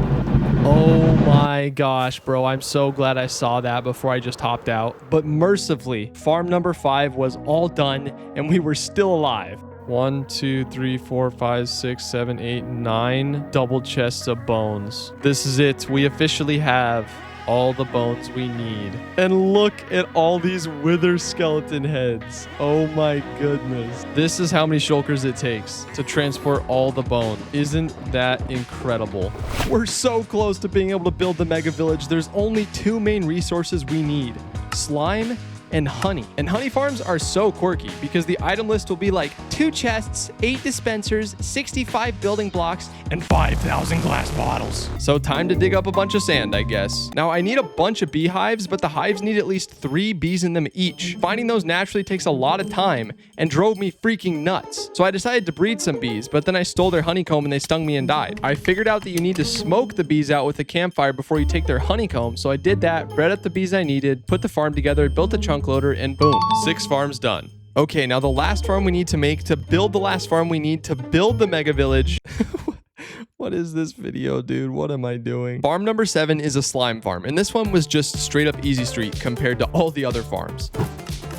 Oh my gosh, bro. I'm so glad I saw that before I just hopped out. But mercifully, farm number 5 was all done and we were still alive. 1, 2, 3, 4, 5, 6, 7, 8, 9 double chests of bones. This is it. We officially have all the bones we need. And look at all these wither skeleton heads. Oh my goodness. This is how many shulkers it takes to transport all the bone. Isn't that incredible? We're so close to being able to build the mega village. There's only 2 main resources we need: slime and honey. And honey farms are so quirky because the item list will be like 2 chests, 8 dispensers, 65 building blocks, and 5,000 glass bottles. So time to dig up a bunch of sand, I guess. Now I need a bunch of beehives, but the hives need at least 3 bees in them each. Finding those naturally takes a lot of time and drove me freaking nuts. So I decided to breed some bees, but then I stole their honeycomb and they stung me and died. I figured out that you need to smoke the bees out with a campfire before you take their honeycomb. So I did that, bred up the bees I needed, put the farm together, built a chunk loader, and boom, 6 farms done. Okay, now the last farm we need to make to build the last farm we need to build the mega village. What is this video, dude? What am I doing? Farm number 7 is a slime farm, and this one was just straight up easy street compared to all the other farms.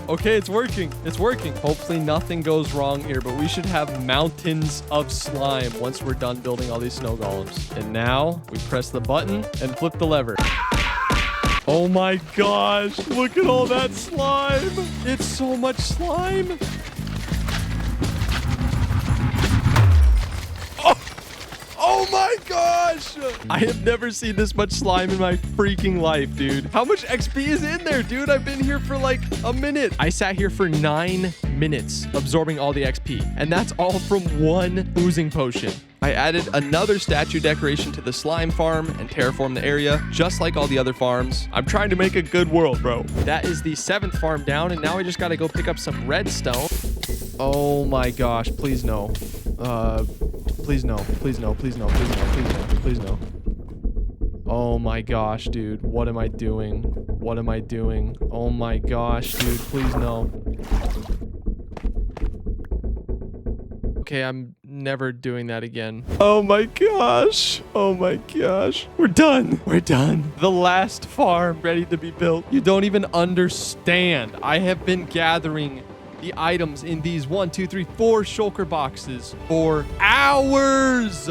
Okay, it's working. It's working. Hopefully nothing goes wrong here, but we should have mountains of slime once we're done building all these snow golems. And now we press the button and flip the lever. Oh my gosh, look at all that slime. It's so much slime. Oh my gosh. I have never seen this much slime in my freaking life, dude. How much XP is in there, dude? I've been here for like a minute. I sat here for 9 minutes absorbing all the XP, and that's all from 1 oozing potion. I added another statue decoration to the slime farm and terraformed the area, just like all the other farms. I'm trying to make a good world, bro. That is the 7th farm down, and now I just gotta go pick up some redstone. Oh my gosh, please no. Please no, please no, please no, please no, please no, please no. Oh my gosh, dude. What am I doing? What am I doing? Oh my gosh, dude. Please no. Okay, I'm never doing that again. Oh my gosh. Oh my gosh. We're done. We're done. The last farm ready to be built. You don't even understand. I have been gathering the items in these 4 shulker boxes for hours.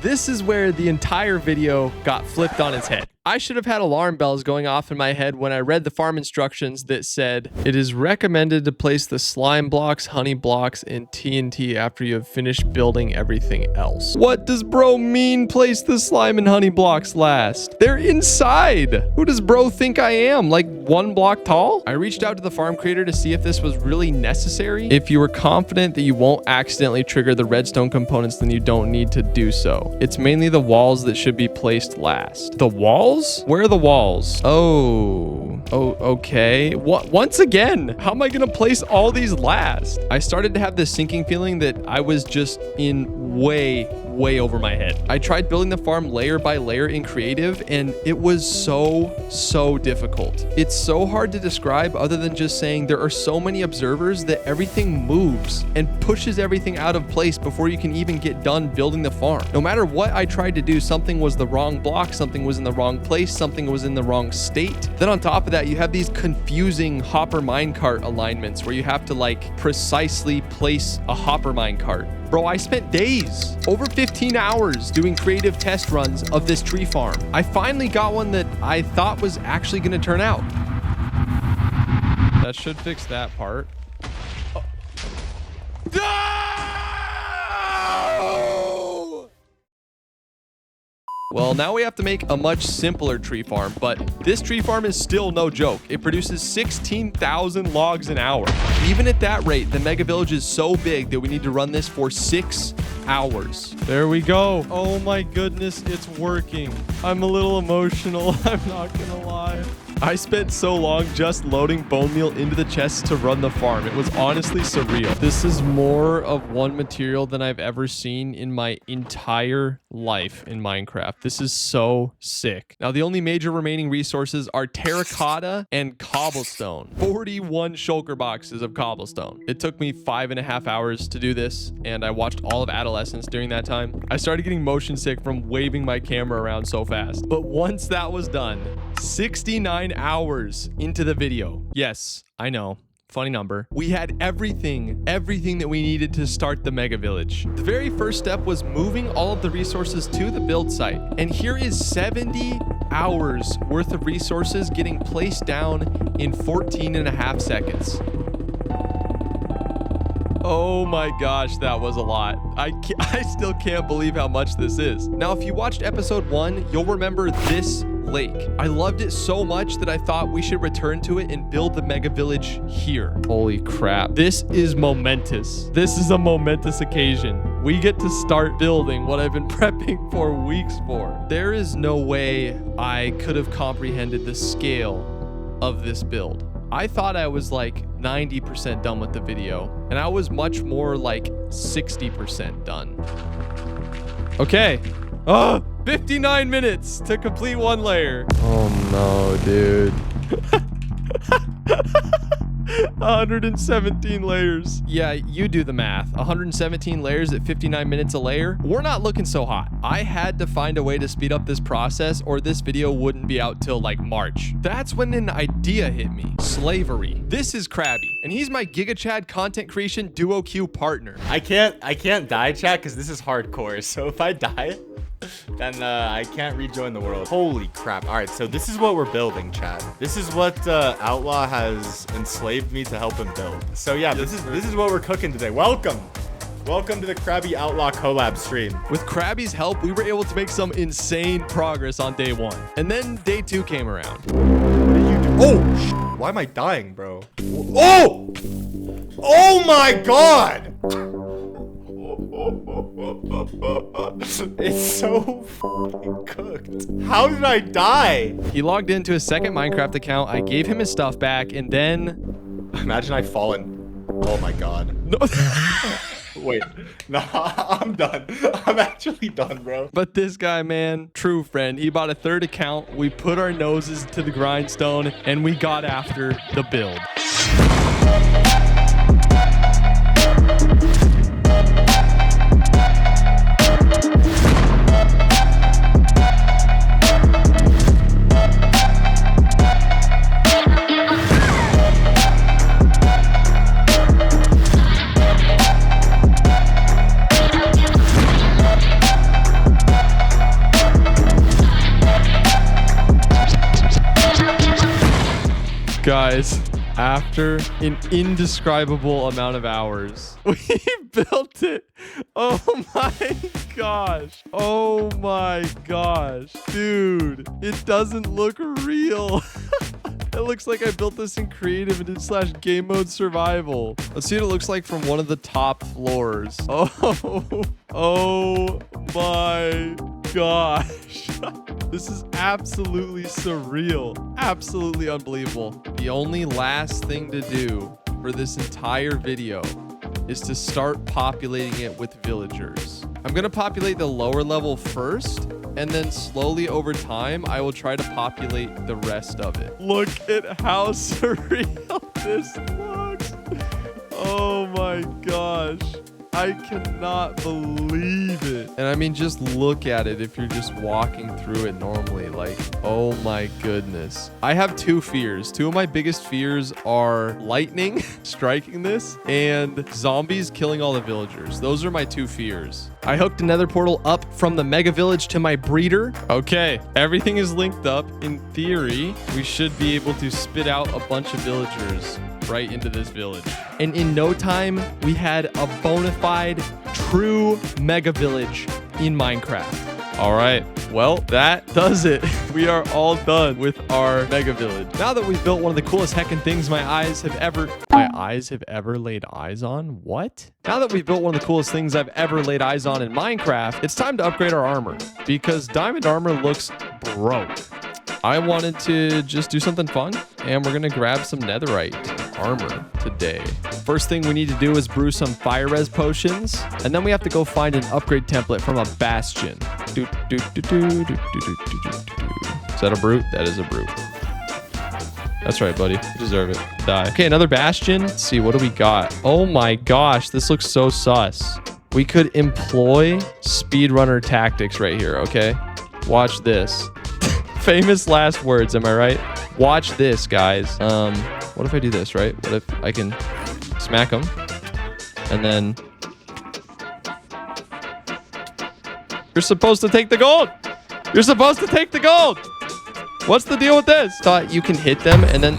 This is where the entire video got flipped on its head. I should have had alarm bells going off in my head when I read the farm instructions that said, it is recommended to place the slime blocks, honey blocks, and TNT after you have finished building everything else. What does bro mean place the slime and honey blocks last? They're inside. Who does bro think I am? Like 1 block tall? I reached out to the farm creator to see if this was really necessary. If you are confident that you won't accidentally trigger the redstone components, then you don't need to do so. It's mainly the walls that should be placed last. The walls? Where are the walls? Oh, okay. What? Once again, how am I gonna place all these last? I started to have this sinking feeling that I was just in way over my head. I tried building the farm layer by layer in creative, and it was so difficult. It's so hard to describe other than just saying there are so many observers that everything moves and pushes everything out of place before you can even get done building the farm. No matter what I tried to do, something was the wrong block, something was in the wrong place, something was in the wrong state. Then on top of that, you have these confusing hopper minecart alignments where you have to like precisely place a hopper minecart. Bro, I spent days, over 15 hours doing creative test runs of this tree farm. I finally got one that I thought was actually gonna turn out. That should fix that part. No! Well, now we have to make a much simpler tree farm, but this tree farm is still no joke. It produces 16,000 logs an hour. Even at that rate, the mega village is so big that we need to run this for 6 hours. There we go. Oh my goodness, it's working. I'm a little emotional, I'm not gonna lie. I spent so long just loading bone meal into the chests to run the farm. It was honestly surreal. This is more of one material than I've ever seen in my entire life in Minecraft. This is so sick. Now, the only major remaining resources are terracotta and cobblestone. 41 shulker boxes of cobblestone. It took me 5.5 hours to do this, and I watched all of Adolescence during that time. I started getting motion sick from waving my camera around so fast. But once that was done, 69 hours into the video. Yes, I know. Funny number. We had everything that we needed to start the mega village. The very first step was moving all of the resources to the build site. And here is 70 hours worth of resources getting placed down in 14.5 seconds. Oh my gosh, that was a lot. I still can't believe how much this is. Now, if you watched episode 1, you'll remember this lake. I loved it so much that I thought we should return to it and build the mega village here. Holy crap. This is momentous. This is a momentous occasion. We get to start building what I've been prepping for weeks for. There is no way I could have comprehended the scale of this build. I thought I was like 90% done with the video, and I was much more like 60% done. Okay. 59 minutes to complete 1 layer. Oh no, dude. 117 layers. Yeah, you do the math. 117 layers at 59 minutes a layer. We're not looking so hot. I had to find a way to speed up this process or this video wouldn't be out till like March. That's when an idea hit me. Slavery. This is Krabby, and he's my GigaChad content creation duo Q partner. I can't die, chat, because this is hardcore. So if I die, then I can't rejoin the world. Holy crap. All right, so this is what we're building, chat. This is what Outlaw has enslaved me to help him build. So yeah, this is what we're cooking today. Welcome to the Krabby Outlaw collab stream. With Krabby's help, we were able to make some insane progress on day 1. And then day 2 came around. What are you doing? Oh, why am I dying, bro? Oh! Oh my god! It's so fucking cooked. How did I die? He logged into his second Minecraft account. I gave him his stuff back, and then... Imagine I've fallen. Oh my god. No. Wait. No, I'm done. I'm actually done, bro. But this guy, man, true friend, he bought a 3rd account. We put our noses to the grindstone, and we got after the build. guys, after an indescribable amount of hours, we built it. Oh my gosh. Oh my gosh. Dude, it doesn't look real. It looks like I built this in creative and / game mode survival. Let's see what it looks like from one of the top floors. Oh my gosh. This is absolutely surreal. Absolutely unbelievable. The only last thing to do for this entire video is to start populating it with villagers. I'm gonna populate the lower level first, and then slowly over time, I will try to populate the rest of it. Look at how surreal this looks. Oh my gosh. I cannot believe it. And I mean, just look at it if you're just walking through it normally. Like, oh my goodness. I have two fears. Two of my biggest fears are lightning striking this and zombies killing all the villagers. Those are my two fears. I hooked another portal up from the mega village to my breeder. Okay, everything is linked up. In theory, we should be able to spit out a bunch of villagers right into this village. And in no time, we had a bona fide true mega village in Minecraft. All right, well, that does it. We are all done with our mega village. Now that we've built one of the coolest heckin' things my eyes have ever laid eyes on? What? Now that we've built one of the coolest things I've ever laid eyes on in Minecraft, it's time to upgrade our armor because diamond armor looks broke. I wanted to just do something fun, and we're gonna grab some netherite armor today. First thing we need to do is brew some fire res potions, and then we have to go find an upgrade template from a bastion. Is that a brute? That is a brute. That's right, buddy. You deserve it. Die. Okay, another bastion. Let's see, what do we got? Oh my gosh, this looks so sus. We could employ speedrunner tactics right here, okay? Watch this. Famous last words, am I right? Watch this, guys. What if I do this, right? What if I can smack them and then you're supposed to take the gold. You're supposed to take the gold. What's the deal with this? Thought you can hit them and then,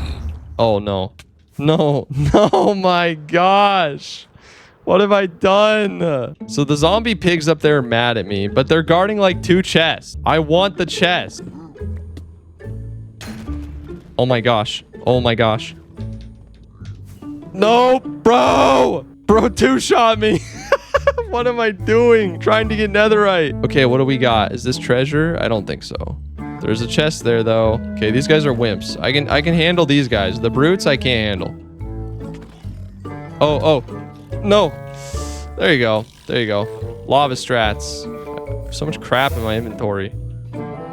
oh no, no, no, my gosh. What have I done? So the zombie pigs up there are mad at me, but they're guarding like 2 chests. I want the chest. Oh my gosh. Oh my gosh. No, bro. Bro 2-shot me. What am I doing? Trying to get netherite. Okay, what do we got? Is this treasure? I don't think so. There's a chest there though. Okay, these guys are wimps. I can handle these guys. The brutes I can't handle. Oh. No. There you go. There you go. Lava strats. So much crap in my inventory.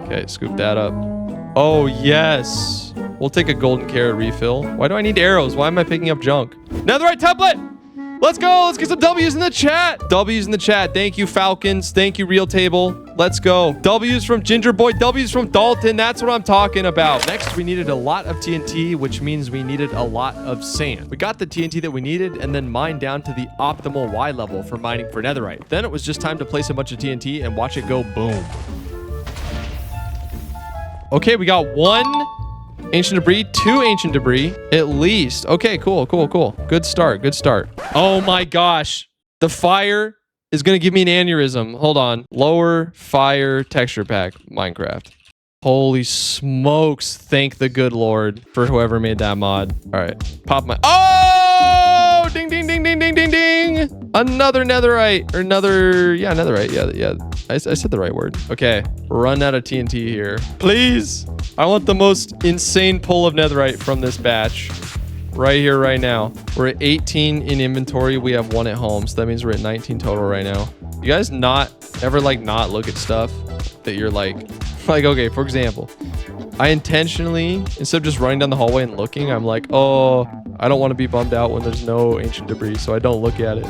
Okay, scoop that up. Oh, yes. We'll take a golden carrot refill. Why do I need arrows? Why am I picking up junk? Netherite template! Let's go. Let's get some W's in the chat. W's in the chat. Thank you, Falcons. Thank you, Real Table. Let's go. W's from Ginger Boy. W's from Dalton. That's what I'm talking about. Next, we needed a lot of TNT, which means we needed a lot of sand. We got the TNT that we needed and then mined down to the optimal Y level for mining for netherite. Then it was just time to place a bunch of TNT and watch it go boom. Okay, we got 1 ancient debris, 2 ancient debris, at least. Okay, cool. Good start. Oh my gosh. The fire is going to give me an aneurysm. Hold on. Lower fire texture pack, Minecraft. Holy smokes. Thank the good Lord for whoever made that mod. All right. Pop my... Oh! Ding, ding, ding, ding, ding, ding, ding. Another netherite. Or another... Yeah, netherite. Yeah. I said the right word. Okay. Run out of TNT here. Please. I want the most insane pull of netherite from this batch. Right here, right now. We're at 18 in inventory. We have 1 at home. So that means we're at 19 total right now. You guys ever not look at stuff that you're like, okay, for example, I intentionally, instead of just running down the hallway and looking, I'm like, oh, I don't want to be bummed out when there's no ancient debris, so I don't look at it.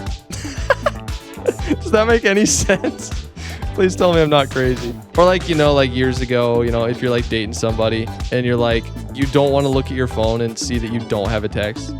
Does that make any sense? Please tell me I'm not crazy. Or like years ago, if you're like dating somebody and you're like, you don't want to look at your phone and see that you don't have a text.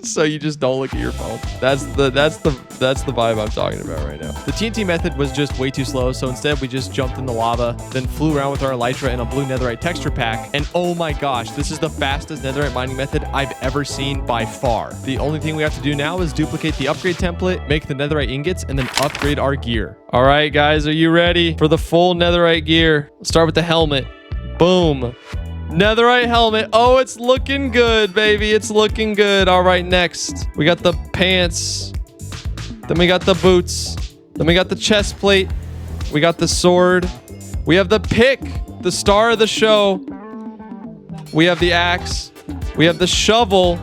So you just don't look at your phone. That's the vibe I'm talking about right now. The TNT method was just way too slow, so instead we just jumped in the lava, then flew around with our elytra in a blue netherite texture pack, and oh my gosh, this is the fastest netherite mining method I've ever seen by far. The only thing we have to do now is duplicate the upgrade template, make the netherite ingots, and then upgrade our gear. All right, guys, are you ready for the full netherite gear? Let's start with the helmet. Boom. Netherite helmet. Oh, it's looking good, baby. It's looking good. All right, next. We got the pants. Then we got the boots. Then we got the chest plate. We got the sword. We have the pick, the star of the show. We have the axe. We have the shovel.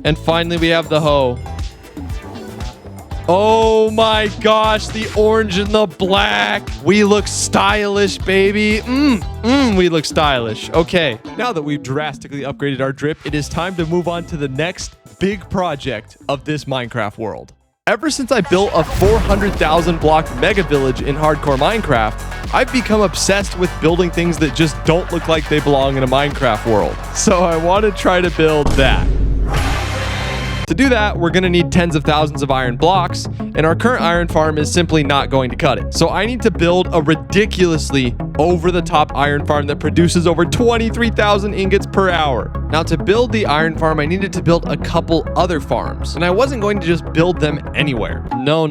And finally, we have the hoe. Oh my gosh, the orange and the black. We look stylish, baby. We look stylish. Okay, now that we've drastically upgraded our drip, it is time to move on to the next big project of this Minecraft world. Ever since I built a 400,000 block mega village in hardcore Minecraft, I've become obsessed with building things that just don't look like they belong in a Minecraft world. So I want to try to build that. To do that, we're going to need tens of thousands of iron blocks, and our current iron farm is simply not going to cut it. So I need to build a ridiculously over-the-top iron farm that produces over 23,000 ingots per hour. Now, to build the iron farm, I needed to build a couple other farms, and I wasn't going to just build them anywhere. No.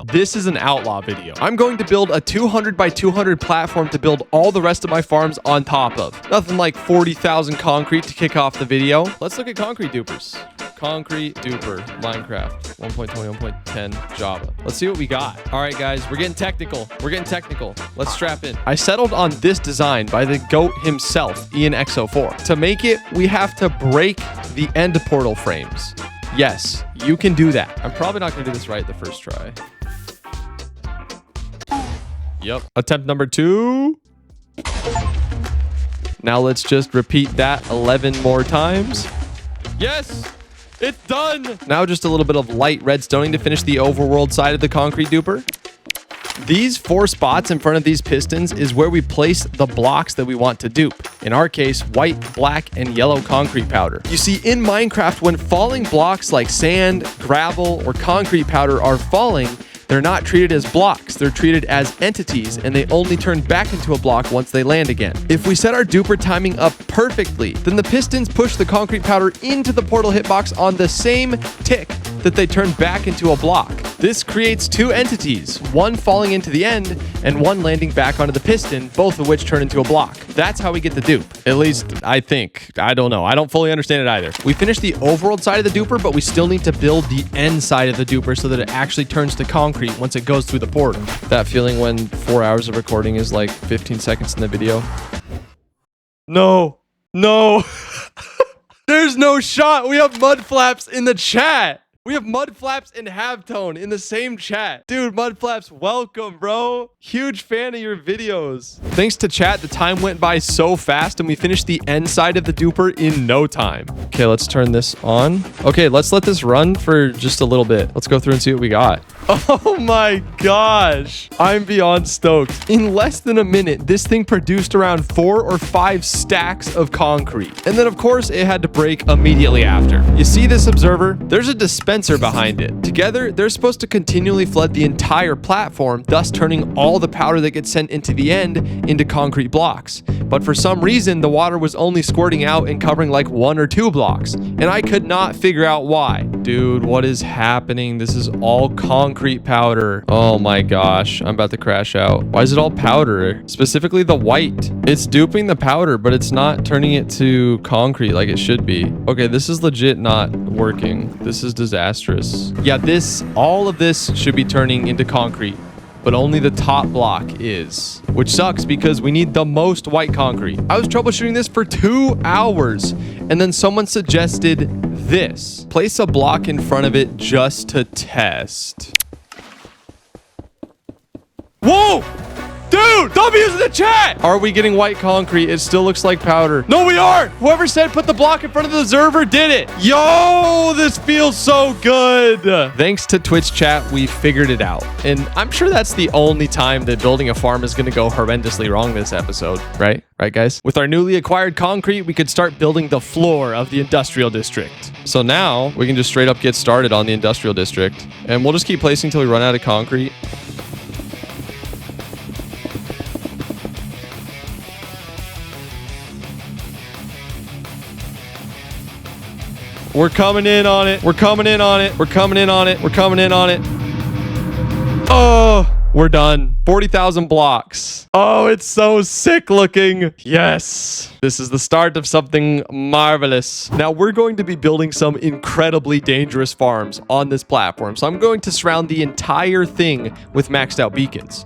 This is an outlaw video. I'm going to build a 200 by 200 platform to build all the rest of my farms on top of. Nothing like 40,000 concrete to kick off the video. Let's look at concrete dupers. Concrete duper, Minecraft, 1.20, 1.10, Java. Let's see what we got. All right, guys, we're getting technical. Let's strap in. I settled on this design by the GOAT himself, Ian X04. To make it, we have to break the end portal frames. Yes, you can do that. I'm probably not going to do this right the first try. Yep. Attempt number 2. Now let's just repeat that 11 more times. Yes! It's done! Now just a little bit of light redstoning to finish the overworld side of the concrete duper. These 4 spots in front of these pistons is where we place the blocks that we want to dupe. In our case, white, black, and yellow concrete powder. You see, in Minecraft, when falling blocks like sand, gravel, or concrete powder are falling, they're not treated as blocks, they're treated as entities, and they only turn back into a block once they land again. If we set our duper timing up perfectly, then the pistons push the concrete powder into the portal hitbox on the same tick that they turn back into a block. This creates 2 entities, one falling into the end and one landing back onto the piston, both of which turn into a block. That's how we get the dupe. At least, I think. I don't know. I don't fully understand it either. We finished the overworld side of the duper, but we still need to build the end side of the duper so that it actually turns to concrete once it goes through the portal. That feeling when 4 hours of recording is like 15 seconds in the video. No. There's no shot. We have mud flaps in the chat. We have Mudflaps and Halftone in the same chat. Dude, Mudflaps, welcome, bro. Huge fan of your videos. Thanks to chat, the time went by so fast and we finished the end side of the duper in no time. Okay, let's turn this on. Okay, let's let this run for just a little bit. Let's go through and see what we got. Oh my gosh. I'm beyond stoked. In less than a minute, this thing produced around 4 or 5 stacks of concrete. And then, of course, it had to break immediately after. You see this observer? There's a dispenser behind it. Together, they're supposed to continually flood the entire platform, thus turning all the powder that gets sent into the end into concrete blocks. But for some reason, the water was only squirting out and covering like 1 or 2 blocks. And I could not figure out why. Dude, what is happening? This is all concrete powder. Oh my gosh, I'm about to crash out. Why is it all powder? Specifically the white. It's duping the powder, but it's not turning it to concrete like it should be. Okay, this is legit not working. This is disastrous. Yeah, all of this should be turning into concrete, but only the top block is, which sucks because we need the most white concrete. I was troubleshooting this for 2 hours, and then someone suggested this. Place a block in front of it just to test. Whoa! Dude! W's in the chat. Are we getting white concrete? It still looks like powder. No, we aren't. Whoever said put the block in front of the observer did it. Yo, this feels so good. Thanks to Twitch chat, we figured it out. And I'm sure that's the only time that building a farm is going to go horrendously wrong this episode, right? Right, guys? With our newly acquired concrete, we could start building the floor of the industrial district. So now we can just straight up get started on the industrial district. And we'll just keep placing until we run out of concrete. We're coming in on it. We're coming in on it. We're coming in on it. We're coming in on it. Oh, we're done. 40,000 blocks. Oh, it's so sick looking. Yes. This is the start of something marvelous. Now we're going to be building some incredibly dangerous farms on this platform. So I'm going to surround the entire thing with maxed out beacons.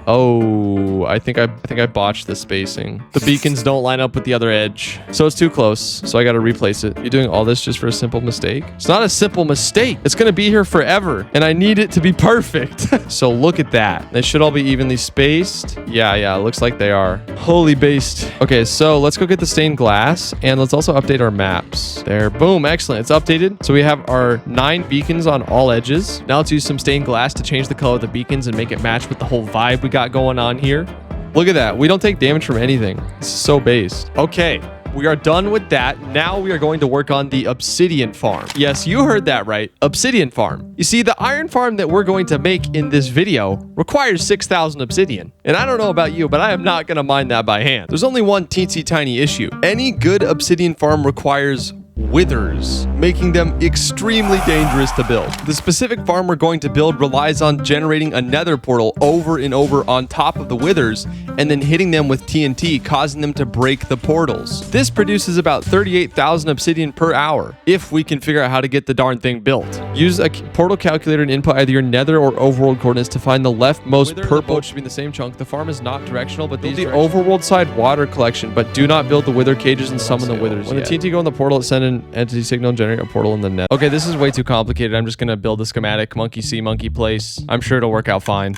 Oh, I think I botched the spacing. The beacons don't line up with the other edge. So it's too close. So I got to replace it. You're doing all this just for a simple mistake? It's not a simple mistake. It's going to be here forever. And I need it to be perfect. So look at that. They should all be evenly spaced. Yeah, it looks like they are. Holy based. Okay, so let's go get the stained glass. And let's also update our maps. There, boom, excellent. It's updated. So we have our 9 beacons on all edges. Now let's use some stained glass to change the color of the beacons and make it match with the whole vibe we got going on here. Look at that. We don't take damage from anything. This is so based. Okay, we are done with that. Now we are going to work on the obsidian farm. Yes, you heard that right. Obsidian farm. You see, the iron farm that we're going to make in this video requires 6,000 obsidian. And I don't know about you, but I am not going to mine that by hand. There's only one teensy tiny issue. Any good obsidian farm requires withers, making them extremely dangerous to build. The specific farm we're going to build relies on generating a nether portal over and over on top of the withers and then hitting them with TNT, causing them to break the portals. This produces about 38,000 obsidian per hour if we can figure out how to get the darn thing built. Use a portal calculator and input either your nether or overworld coordinates to find the leftmost purple. Should be in the same chunk. The farm is not directional, but these the overworld side water collection, but do not build the wither cages and summon the withers. When the TNT go in the portal, it sends an entity signal and generate a portal in the net. Okay, this is way too complicated. I'm just gonna build a schematic. Monkey see, monkey place. I'm sure it'll work out fine.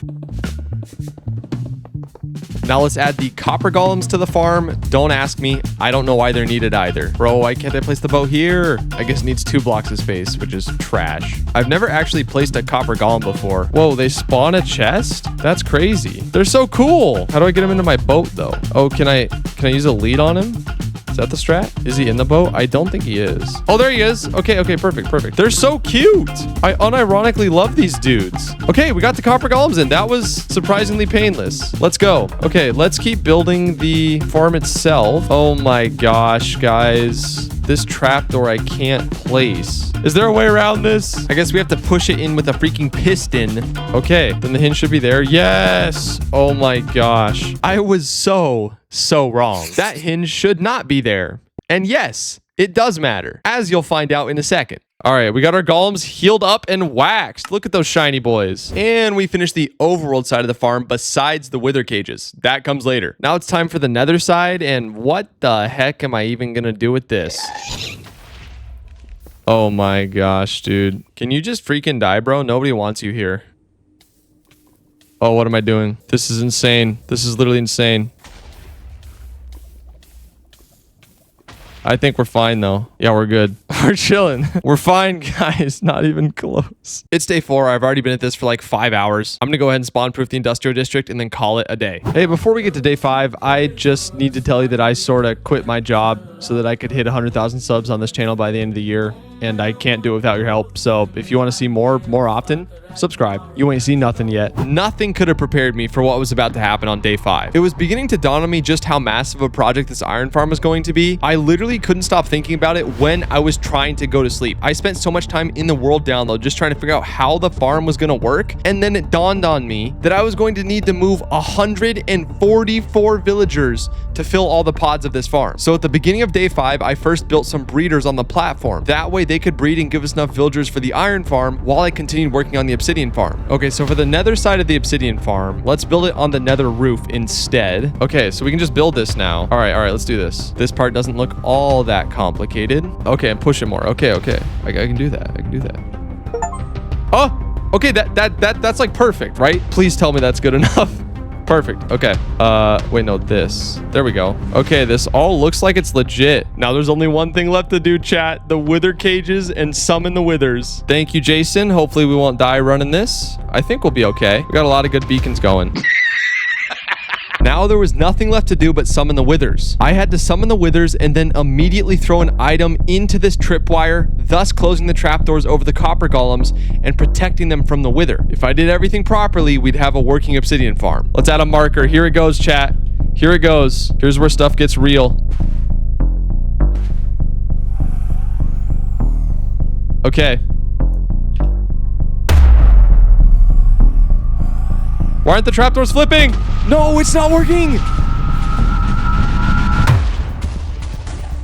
Now let's add the copper golems to the farm. Don't ask me. I don't know why they're needed either. Bro, why can't I place the bow here? I guess it needs 2 blocks of space, which is trash. I've never actually placed a copper golem before. Whoa, they spawn a chest? That's crazy. They're so cool. How do I get them into my boat though? Oh, can I use a lead on him? Is that the strat? Is he in the boat? I don't think he is. Oh, there he is. Okay, perfect. They're so cute. I unironically love these dudes. Okay, we got the copper golems in. That was surprisingly painless. Let's go. Okay, let's keep building the farm itself. Oh my gosh, guys. This trapdoor I can't place. Is there a way around this? I guess we have to push it in with a freaking piston. Okay, then the hinge should be there. Yes. Oh my gosh. I was so wrong. That hinge should not be there. And yes, it does matter, as you'll find out in a second. All right, we got our golems healed up and waxed. Look at those shiny boys. And we finished the overworld side of the farm besides the wither cages. That comes later. Now it's time for the nether side. And what the heck am I even gonna do with this? Oh my gosh, dude. Can you just freaking die, bro? Nobody wants you here. Oh, what am I doing? This is insane. This is literally insane. I think we're fine though. Yeah, we're good. We're chilling. We're fine, guys. Not even close. It's day 4. I've already been at this for like 5 hours. I'm gonna go ahead and spawn proof the industrial district and then call it a day. Hey, before we get to day 5, I just need to tell you that I sort of quit my job so that I could hit 100,000 subs on this channel by the end of the year. And I can't do it without your help. So if you want to see more often, subscribe. You ain't seen nothing yet. Nothing could have prepared me for what was about to happen on day 5. It was beginning to dawn on me just how massive a project this iron farm was going to be. I literally couldn't stop thinking about it when I was trying to go to sleep. I spent so much time in the world download just trying to figure out how the farm was going to work. And then it dawned on me that I was going to need to move 144 villagers to fill all the pods of this farm. So at the beginning of day 5, I first built some breeders on the platform. That way they could breed and give us enough villagers for the iron farm while I continued working on the obsidian farm. Okay, so for the nether side of the obsidian farm, let's build it on the nether roof instead. Okay, so we can just build this now. All right, let's do this. This part doesn't look all that complicated. Okay, I'm pushing more. Okay. I can do that. Oh, okay, that's like perfect, right? Please tell me that's good enough. Perfect. Okay. Wait, no, this. There we go. Okay, this all looks like it's legit. Now there's only one thing left to do, chat. The wither cages and summon the withers. Thank you, Jason. Hopefully we won't die running this. I think we'll be okay. We got a lot of good beacons going. Now there was nothing left to do but summon the withers. I had to summon the withers and then immediately throw an item into this tripwire, thus closing the trapdoors over the copper golems and protecting them from the wither. If I did everything properly, we'd have a working obsidian farm. Let's add a marker. Here it goes, chat. Here it goes. Here's where stuff gets real. Okay. Why aren't the trapdoors flipping? No, it's not working.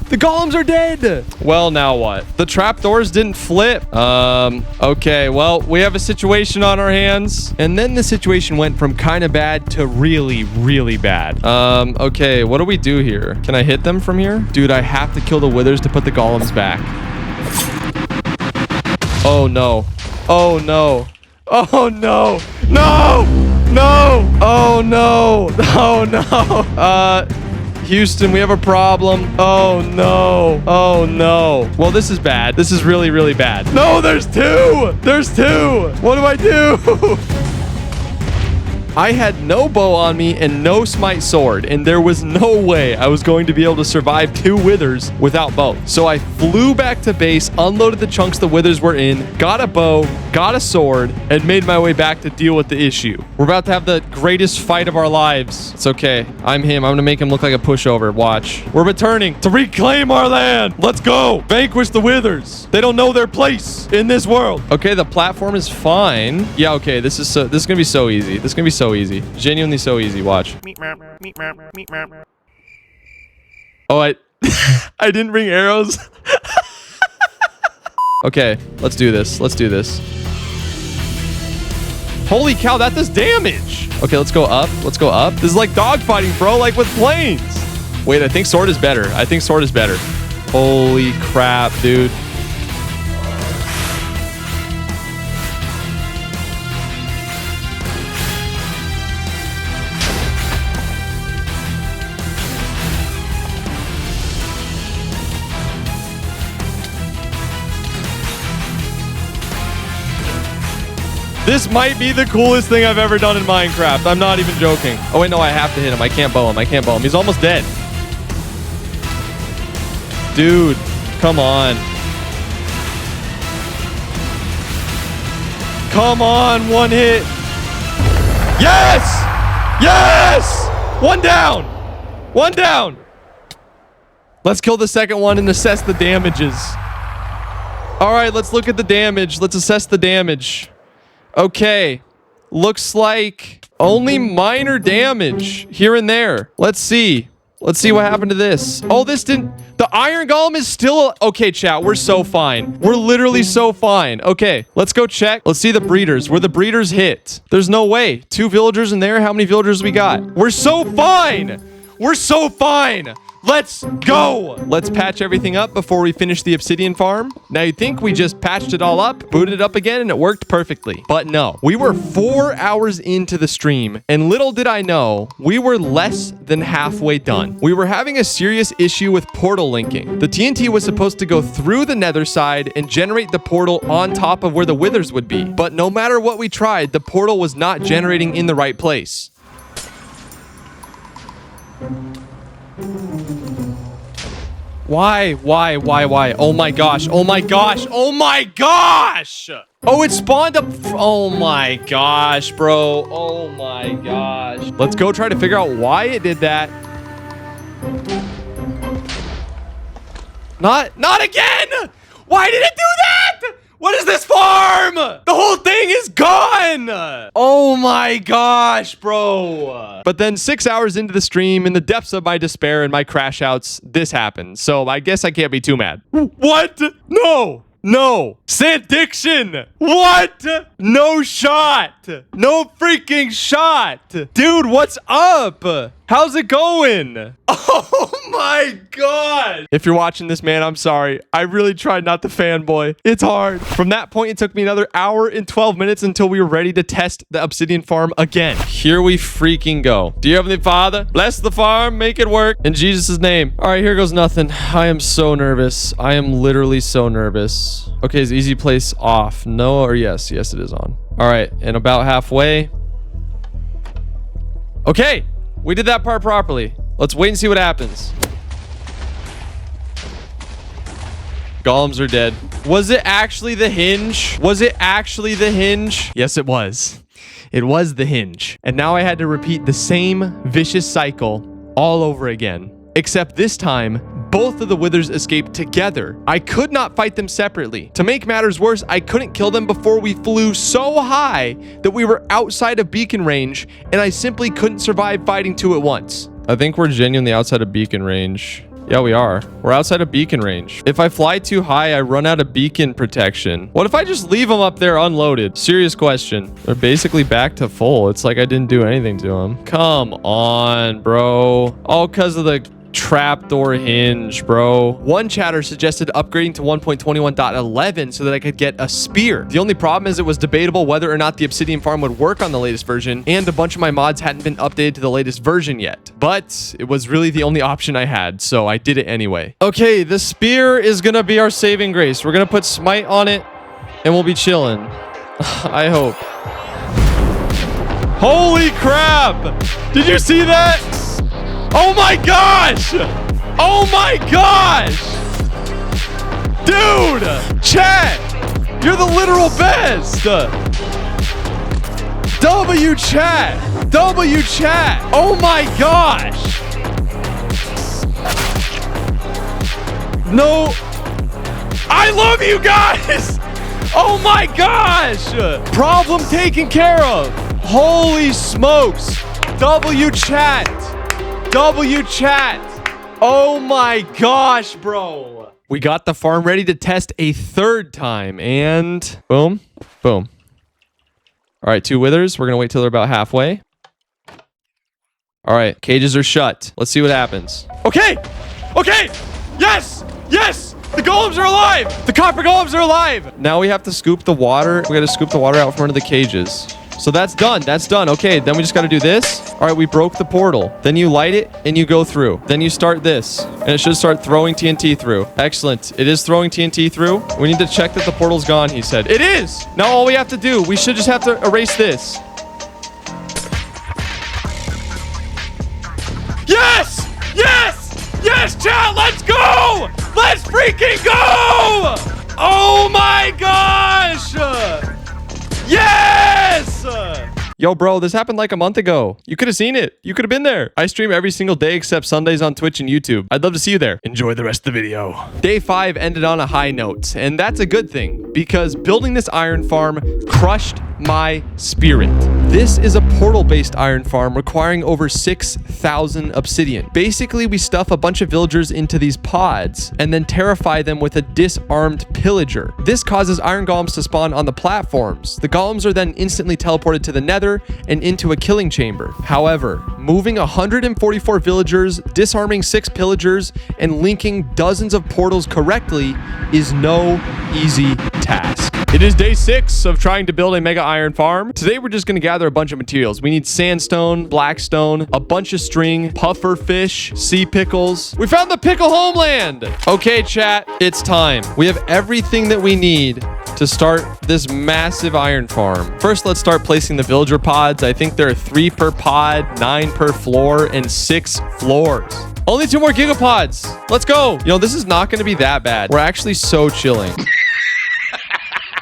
The golems are dead. Well, now what? The trapdoors didn't flip. Okay, well, we have a situation on our hands. And then the situation went from kind of bad to really, really bad. Okay, what do we do here? Can I hit them from here? Dude, I have to kill the withers to put the golems back. Oh, no. Oh, no. Oh, no. No! No! Oh, no. Oh, no. Houston, we have a problem. Oh, no. Oh, no. Well, this is bad. This is really, really bad. No, there's two. There's two. What do I do? I had no bow on me and no smite sword, and there was no way I was going to be able to survive two withers without bow. So I flew back to base, unloaded the chunks the withers were in, got a bow, got a sword, and made my way back to deal with the issue. We're about to have the greatest fight of our lives. It's okay. I'm him. I'm gonna make him look like a pushover. Watch. We're returning to reclaim our land. Let's go. Vanquish the withers. They don't know their place in this world. Okay, the platform is fine. Yeah, okay. This is gonna be so easy. This is gonna be so easy. Genuinely so easy. Watch. Oh, I didn't bring arrows. Okay, let's do this. Let's do this. Holy cow, that does damage. Okay, let's go up. Let's go up. This is like dogfighting, bro, like with planes. Wait, I think sword is better. I think sword is better. Holy crap, dude. This might be the coolest thing I've ever done in Minecraft. I'm not even joking. Oh, wait, no, I have to hit him. I can't bow him. I can't bow him. He's almost dead. Dude, come on. Come on, one hit. Yes! Yes! One down. One down. Let's kill the second one and assess the damages. All right, let's look at the damage. Let's assess the damage. Okay, looks like only minor damage here and there. Let's see. Let's see what happened to this. Oh, this didn't... The iron golem is still... Okay, chat, we're so fine. We're literally so fine. Okay, let's go check. Let's see the breeders. Were the breeders hit? There's no way. 2 villagers in there? How many villagers we got? We're so fine. We're so fine. Let's go. Let's patch everything up before we finish the obsidian farm. Now, you'd think we just patched it all up, booted it up again, and it worked perfectly. But no, we were 4 hours into the stream, and little did I know, we were less than halfway done. We were having a serious issue with portal linking. The TNT was supposed to go through the nether side and generate the portal on top of where the withers would be. But no matter what we tried, the portal was not generating in the right place. Why? Oh my gosh. Oh my gosh. Oh my gosh. Oh, it spawned up. Oh my gosh, bro. Oh my gosh. Let's go try to figure out why it did that. Not again. Why did it do that? What is this farm? The whole thing is gone. Oh my gosh, bro. But then 6 hours into the stream, in the depths of my despair and my crash outs, this happened. So I guess I can't be too mad. What? No. Sandiction. What? No shot. No freaking shot. Dude, what's up? How's it going? Oh my god! If you're watching this, man, I'm sorry. I really tried not to fanboy. It's hard. From that point, it took me another hour and 12 minutes until we were ready to test the obsidian farm again. Here we freaking go. Dear Heavenly Father, bless the farm, make it work. In Jesus' name. All right, here goes nothing. I am so nervous. I am literally so nervous. Okay, is easy place off? No or yes? Yes, it is on. All right, and about halfway. Okay, we did that part properly. Let's wait and see what happens. Golems are dead. Was it actually the hinge? Was it actually the hinge? Yes, it was. It was the hinge. And now I had to repeat the same vicious cycle all over again. Except this time, both of the withers escaped together. I could not fight them separately. To make matters worse, I couldn't kill them before we flew so high that we were outside of beacon range, and I simply couldn't survive fighting two at once. I think we're genuinely outside of beacon range. Yeah, we are. We're outside of beacon range. If I fly too high, I run out of beacon protection. What if I just leave them up there unloaded? Serious question. They're basically back to full. It's like I didn't do anything to them. Come on, bro. All because of the trapdoor hinge, bro. One chatter suggested upgrading to 1.21.11 so that I could get a spear. The only problem is it was debatable whether or not the obsidian farm would work on the latest version, and a bunch of my mods hadn't been updated to the latest version yet. But it was really the only option I had, so I did it anyway. Okay, the spear is gonna be our saving grace. We're gonna put smite on it, and we'll be chilling. I hope. Holy crap! Did you see that? Oh my gosh! Oh my gosh! Dude! Chat! You're the literal best! W chat! W chat! Oh my gosh! No! I love you guys! Oh my gosh! Problem taken care of! Holy smokes! W chat! W chat. Oh my gosh, bro. We got the farm ready to test a third time, and boom, boom. All right, two withers. We're gonna wait till they're about halfway. All right, cages are shut. Let's see what happens. Okay, okay, yes, yes. The golems are alive. The copper golems are alive. Now we have to scoop the water. We gotta scoop the water out from under the cages. So that's done. That's done. Okay, then we just got to do this. All right, we broke the portal. Then you light it and you go through. Then you start this, and it should start throwing TNT through. Excellent. It is throwing TNT through. We need to check that the portal's gone, he said. It is! Now all we have to do, we should just have to erase this. Yes! Yes! Yes, chat! Let's go! Let's freaking go! Oh my gosh! Yes! Yo, bro, this happened like a month ago. You could have seen it. You could have been there. I stream every single day except Sundays on Twitch and YouTube. I'd love to see you there. Enjoy the rest of the video. Day 5 ended on a high note, and that's a good thing because building this iron farm crushed my spirit. This is a portal-based iron farm requiring over 6,000 obsidian. Basically, we stuff a bunch of villagers into these pods and then terrify them with a disarmed pillager. This causes iron golems to spawn on the platforms. The golems are then instantly teleported to the nether and into a killing chamber. However, moving 144 villagers, disarming 6 pillagers, and linking dozens of portals correctly is no easy task. It is day 6 of trying to build a mega iron farm. Today, we're just going to gather a bunch of materials. We need sandstone, blackstone, a bunch of string, puffer fish, sea pickles. We found the pickle homeland. Okay, chat, it's time. We have everything that we need to start this massive iron farm. First, let's start placing the villager pods. I think there are 3 per pod, 9 per floor, and 6 floors. Only 2 more gigapods. Let's go. You know, this is not going to be that bad. We're actually so chilling.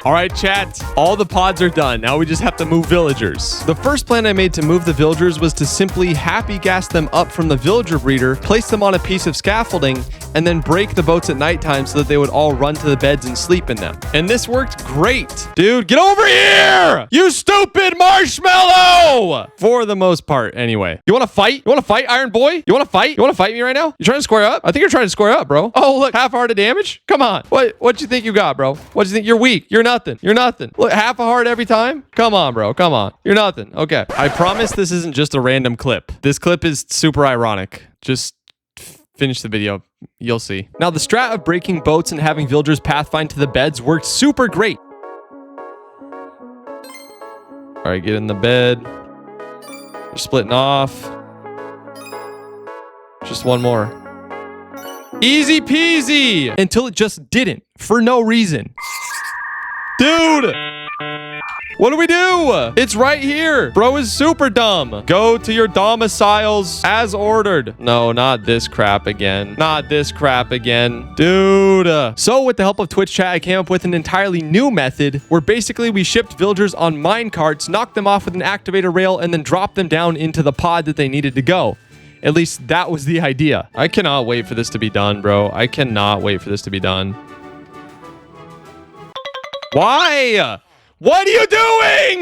All right, chat, all the pods are done. Now we just have to move villagers. The first plan I made to move the villagers was to simply happy gas them up from the villager breeder, place them on a piece of scaffolding, and then break the boats at nighttime so that they would all run to the beds and sleep in them. And this worked great. Dude, get over here! You stupid marshmallow! For the most part, anyway. You want to fight? You want to fight, Iron Boy? You want to fight? You want to fight me right now? You trying to square up? I think you're trying to square up, bro. Oh, look, half-hearted damage? Come on. What you think you got, bro? What do you think? You're weak. You're nothing. You're nothing. Look, half a heart every time? Come on, bro. Come on. You're nothing. Okay. I promise this isn't just a random clip. This clip is super ironic. Just finish the video. You'll see. Now, the strat of breaking boats and having villagers pathfind to the beds worked super great. All right, get in the bed. They're splitting off. Just one more. Easy peasy! Until it just didn't, for no reason. Dude! What do we do? It's right here. Bro is super dumb. Go to your domiciles as ordered. No, not this crap again. Not this crap again. Dude. So with the help of Twitch chat, I came up with an entirely new method where basically we shipped villagers on mine carts, knocked them off with an activator rail, and then dropped them down into the pod that they needed to go. At least that was the idea. I cannot wait for this to be done, bro. I cannot wait for this to be done. Why? What are you doing?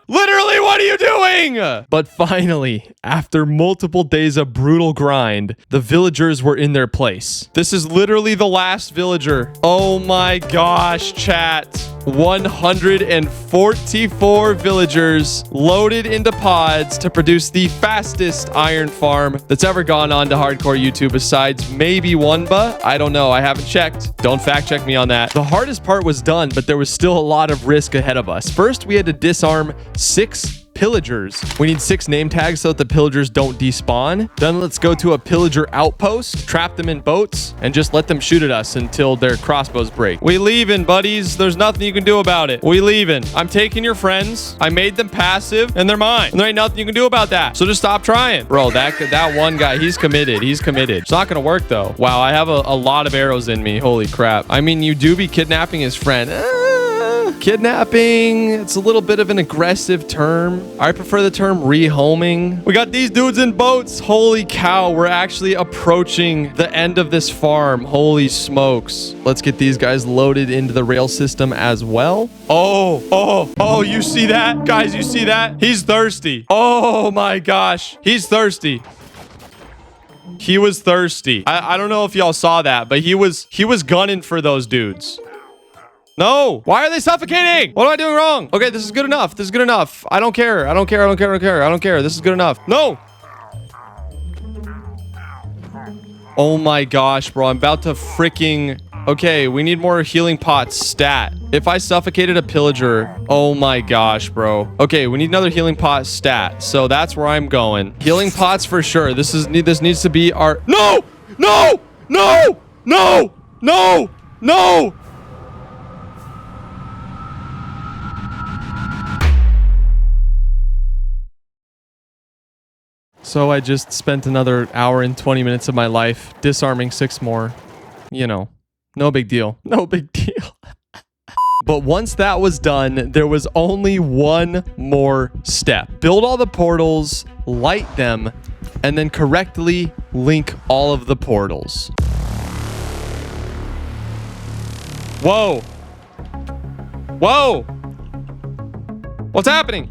Literally, what are you doing? But finally, after multiple days of brutal grind, the villagers were in their place. This is literally the last villager. Oh my gosh, chat. 144 villagers loaded into pods to produce the fastest iron farm that's ever gone on to hardcore YouTube besides maybe Wunba. I don't know. I haven't checked. Don't fact check me on that. The hardest part was done, but there was still a lot of risk ahead of us. First, we had to disarm 6 pillagers. We need 6 name tags so that the pillagers don't despawn. Then let's go to a pillager outpost, trap them in boats, and just let them shoot at us until their crossbows break. We leaving, buddies. There's nothing you can do about it. We leaving. I'm taking your friends. I made them passive, and they're mine. And there ain't nothing you can do about that. So just stop trying. Bro, that one guy, he's committed. He's committed. It's not gonna work, though. Wow, I have a lot of arrows in me. Holy crap. I mean, you do be kidnapping his friend. Kidnapping, it's a little bit of an aggressive term. I prefer the term rehoming. We got these dudes in boats. Holy cow, we're actually approaching the end of this farm. Holy smokes. Let's get these guys loaded into the rail system as well. Oh, you see that? Guys, you see that? He's thirsty. Oh my gosh, he's thirsty. He was thirsty. I don't know if y'all saw that, but he was gunning for those dudes. No. Why are they suffocating? What am I doing wrong? Okay, this is good enough. This is good enough. I don't care. I don't care. I don't care. I don't care. I don't care. This is good enough. No. Oh my gosh, bro. I'm about to freaking... Okay, we need more healing pots stat. If I suffocated a pillager... Oh my gosh, bro. Okay, we need another healing pot stat. So that's where I'm going. Healing pots for sure. This needs to be our... No! No! No! No! No! No! So I just spent another hour and 20 minutes of my life disarming 6 more. You know, no big deal. No big deal. But once that was done, there was only one more step. Build all the portals, light them, and then correctly link all of the portals. Whoa. Whoa. What's happening?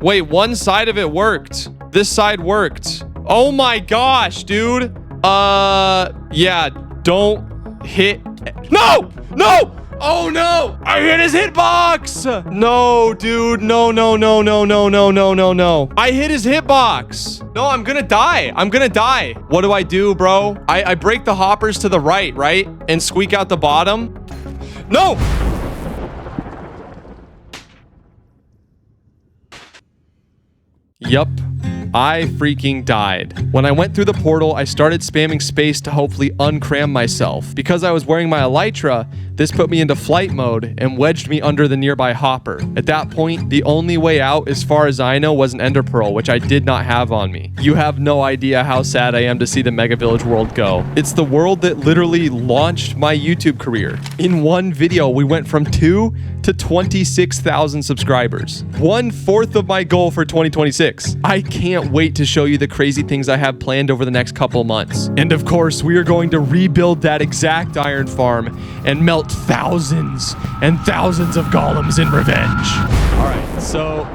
Wait, one side of it worked. This side worked. Oh my gosh, dude. Yeah, don't hit. No! No! Oh no! I hit his hitbox! No, dude. No, no, no, no, no, no, no, no, no. I hit his hitbox. No, I'm gonna die. I'm gonna die. What do I do, bro? I break the hoppers to the right? And squeak out the bottom? No! Yup. I freaking died. When I went through the portal, I started spamming space to hopefully uncram myself. Because I was wearing my elytra, this put me into flight mode and wedged me under the nearby hopper. At that point, the only way out, as far as I know, was an ender pearl, which I did not have on me. You have no idea how sad I am to see the Mega Village world go. It's the world that literally launched my YouTube career. In one video, we went from 2 to 26,000 subscribers. 1/4 of my goal for 2026. I can't wait to show you the crazy things I have planned over the next couple months. And of course, we are going to rebuild that exact iron farm and melt thousands and thousands of golems in revenge. All right, so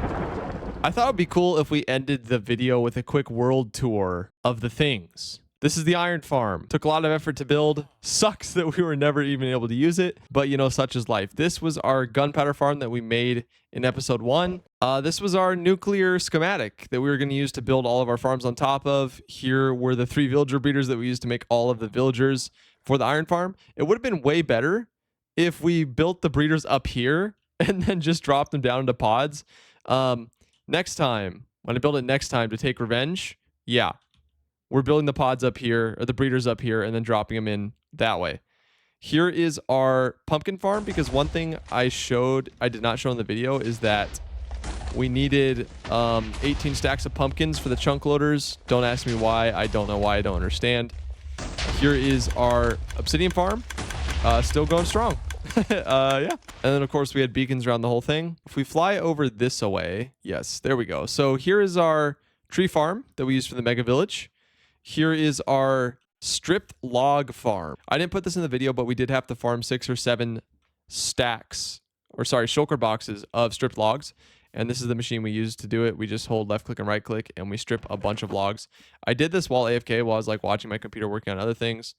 I thought it would be cool if we ended the video with a quick world tour of the things This is the iron farm. Took a lot of effort to build. Sucks that we were never even able to use it, but you know, such is life. This was our gunpowder farm that we made in episode 1. This was our nuclear schematic that we were going to use to build all of our farms on top of. Here were the 3 villager breeders that we used to make all of the villagers for the iron farm. It would have been way better if we built the breeders up here and then just dropped them down into pods. Next time, when I build it next time to take revenge, yeah, we're building the pods up here, or the breeders up here, and then dropping them in that way. Here is our pumpkin farm, because one thing I did not show in the video, is that we needed 18 stacks of pumpkins for the chunk loaders. Don't ask me why. I don't know why. I don't understand. Here is our obsidian farm. Still going strong. Yeah. And then, of course, we had beacons around the whole thing. If we fly over this away, yes, there we go. So here is our tree farm that we used for the mega village. Here is our stripped log farm. I didn't put this in the video, but we did have to farm 6 or 7 stacks, or sorry, shulker boxes of stripped logs. And this is the machine we used to do it. We just hold left click and right click, and we strip a bunch of logs. I did this while AFK, while I was like watching my computer working on other things.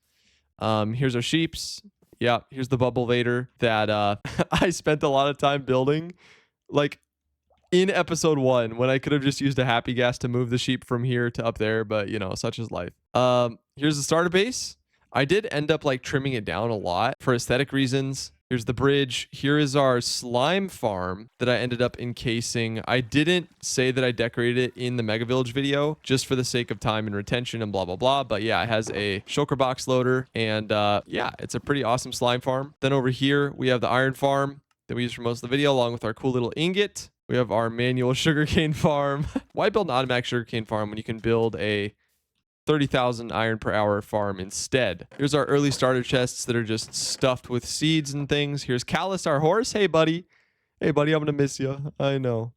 Here's our sheeps. Yeah, here's the bubble vader that I spent a lot of time building, like in episode 1, when I could have just used a happy gas to move the sheep from here to up there, but you know, such is life. Here's the starter base. I did end up like trimming it down a lot for aesthetic reasons. Here's the bridge. Here is our slime farm that I ended up encasing. I didn't say that I decorated it in the Mega Village video just for the sake of time and retention and blah, blah, blah. But yeah, it has a shulker box loader, and yeah, it's a pretty awesome slime farm. Then over here, we have the iron farm that we use for most of the video, along with our cool little ingot. We have our manual sugarcane farm. Why build an automatic sugarcane farm when you can build a 30,000 iron per hour farm instead? Here's our early starter chests that are just stuffed with seeds and things. Here's Callus, our horse. Hey, buddy. Hey, buddy, I'm gonna miss you. I know.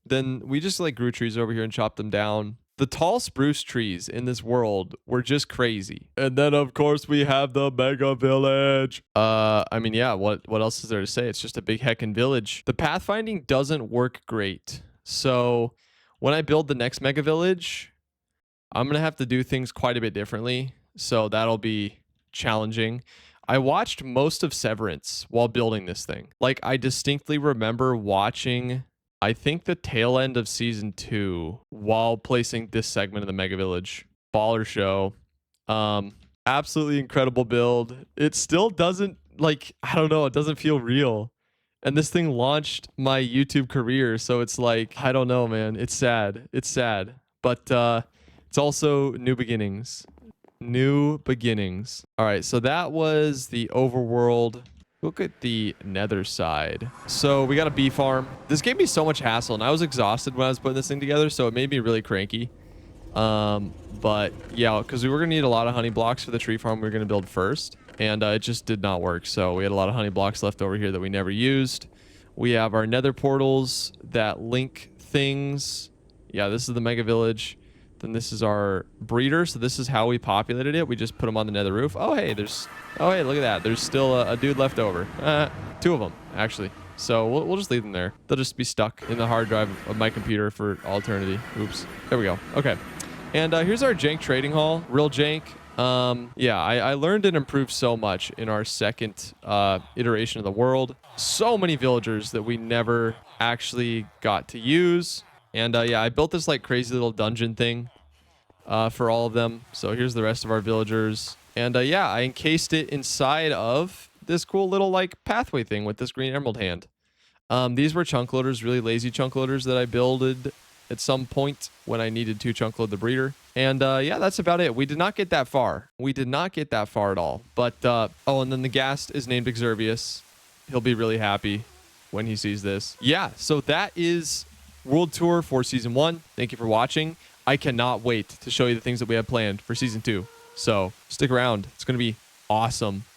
Then we just like grew trees over here and chopped them down. The tall spruce trees in this world were just crazy. And then, of course, we have the mega village. I mean, yeah, what else is there to say? It's just a big heckin' village. The pathfinding doesn't work great. So when I build the next mega village, I'm going to have to do things quite a bit differently. So that'll be challenging. I watched most of Severance while building this thing. Like, I distinctly remember watching, I think, the tail end of season 2 while placing this segment of the mega village. Baller show. Absolutely incredible build. It still doesn't, like, I don't know, it doesn't feel real. And this thing launched my YouTube career, so it's like, I don't know, man. It's sad. It's sad. But it's also new beginnings. New beginnings. All right, so that was the overworld. Look at the nether side. So we got a bee farm. This gave me so much hassle, and I was exhausted when I was putting this thing together, so it made me really cranky. But yeah, because we were gonna need a lot of honey blocks for the tree farm we were gonna build first, and it just did not work. So we had a lot of honey blocks left over here that we never used. We have our nether portals that link things. Yeah, this is the mega village. Then this is our breeder. So this is how we populated it. We just put them on the nether roof. Oh, hey, oh, hey, look at that. There's still a dude left over. 2 of them, actually. So we'll just leave them there. They'll just be stuck in the hard drive of my computer for all eternity. Oops. There we go. Okay. And here's our jank trading hall. Real jank. Yeah, I learned and improved so much in our second iteration of the world. So many villagers that we never actually got to use. And yeah, I built this like crazy little dungeon thing for all of them. So here's the rest of our villagers. And yeah, I encased it inside of this cool little like pathway thing with this green emerald hand. These were chunk loaders, really lazy chunk loaders that I builded at some point when I needed to chunk load the breeder. And yeah, that's about it. We did not get that far. We did not get that far at all. But oh, and then the ghast is named Exervius. He'll be really happy when he sees this. Yeah, so that is World Tour for Season 1. Thank you for watching. I cannot wait to show you the things that we have planned for Season 2. So stick around. It's going to be awesome.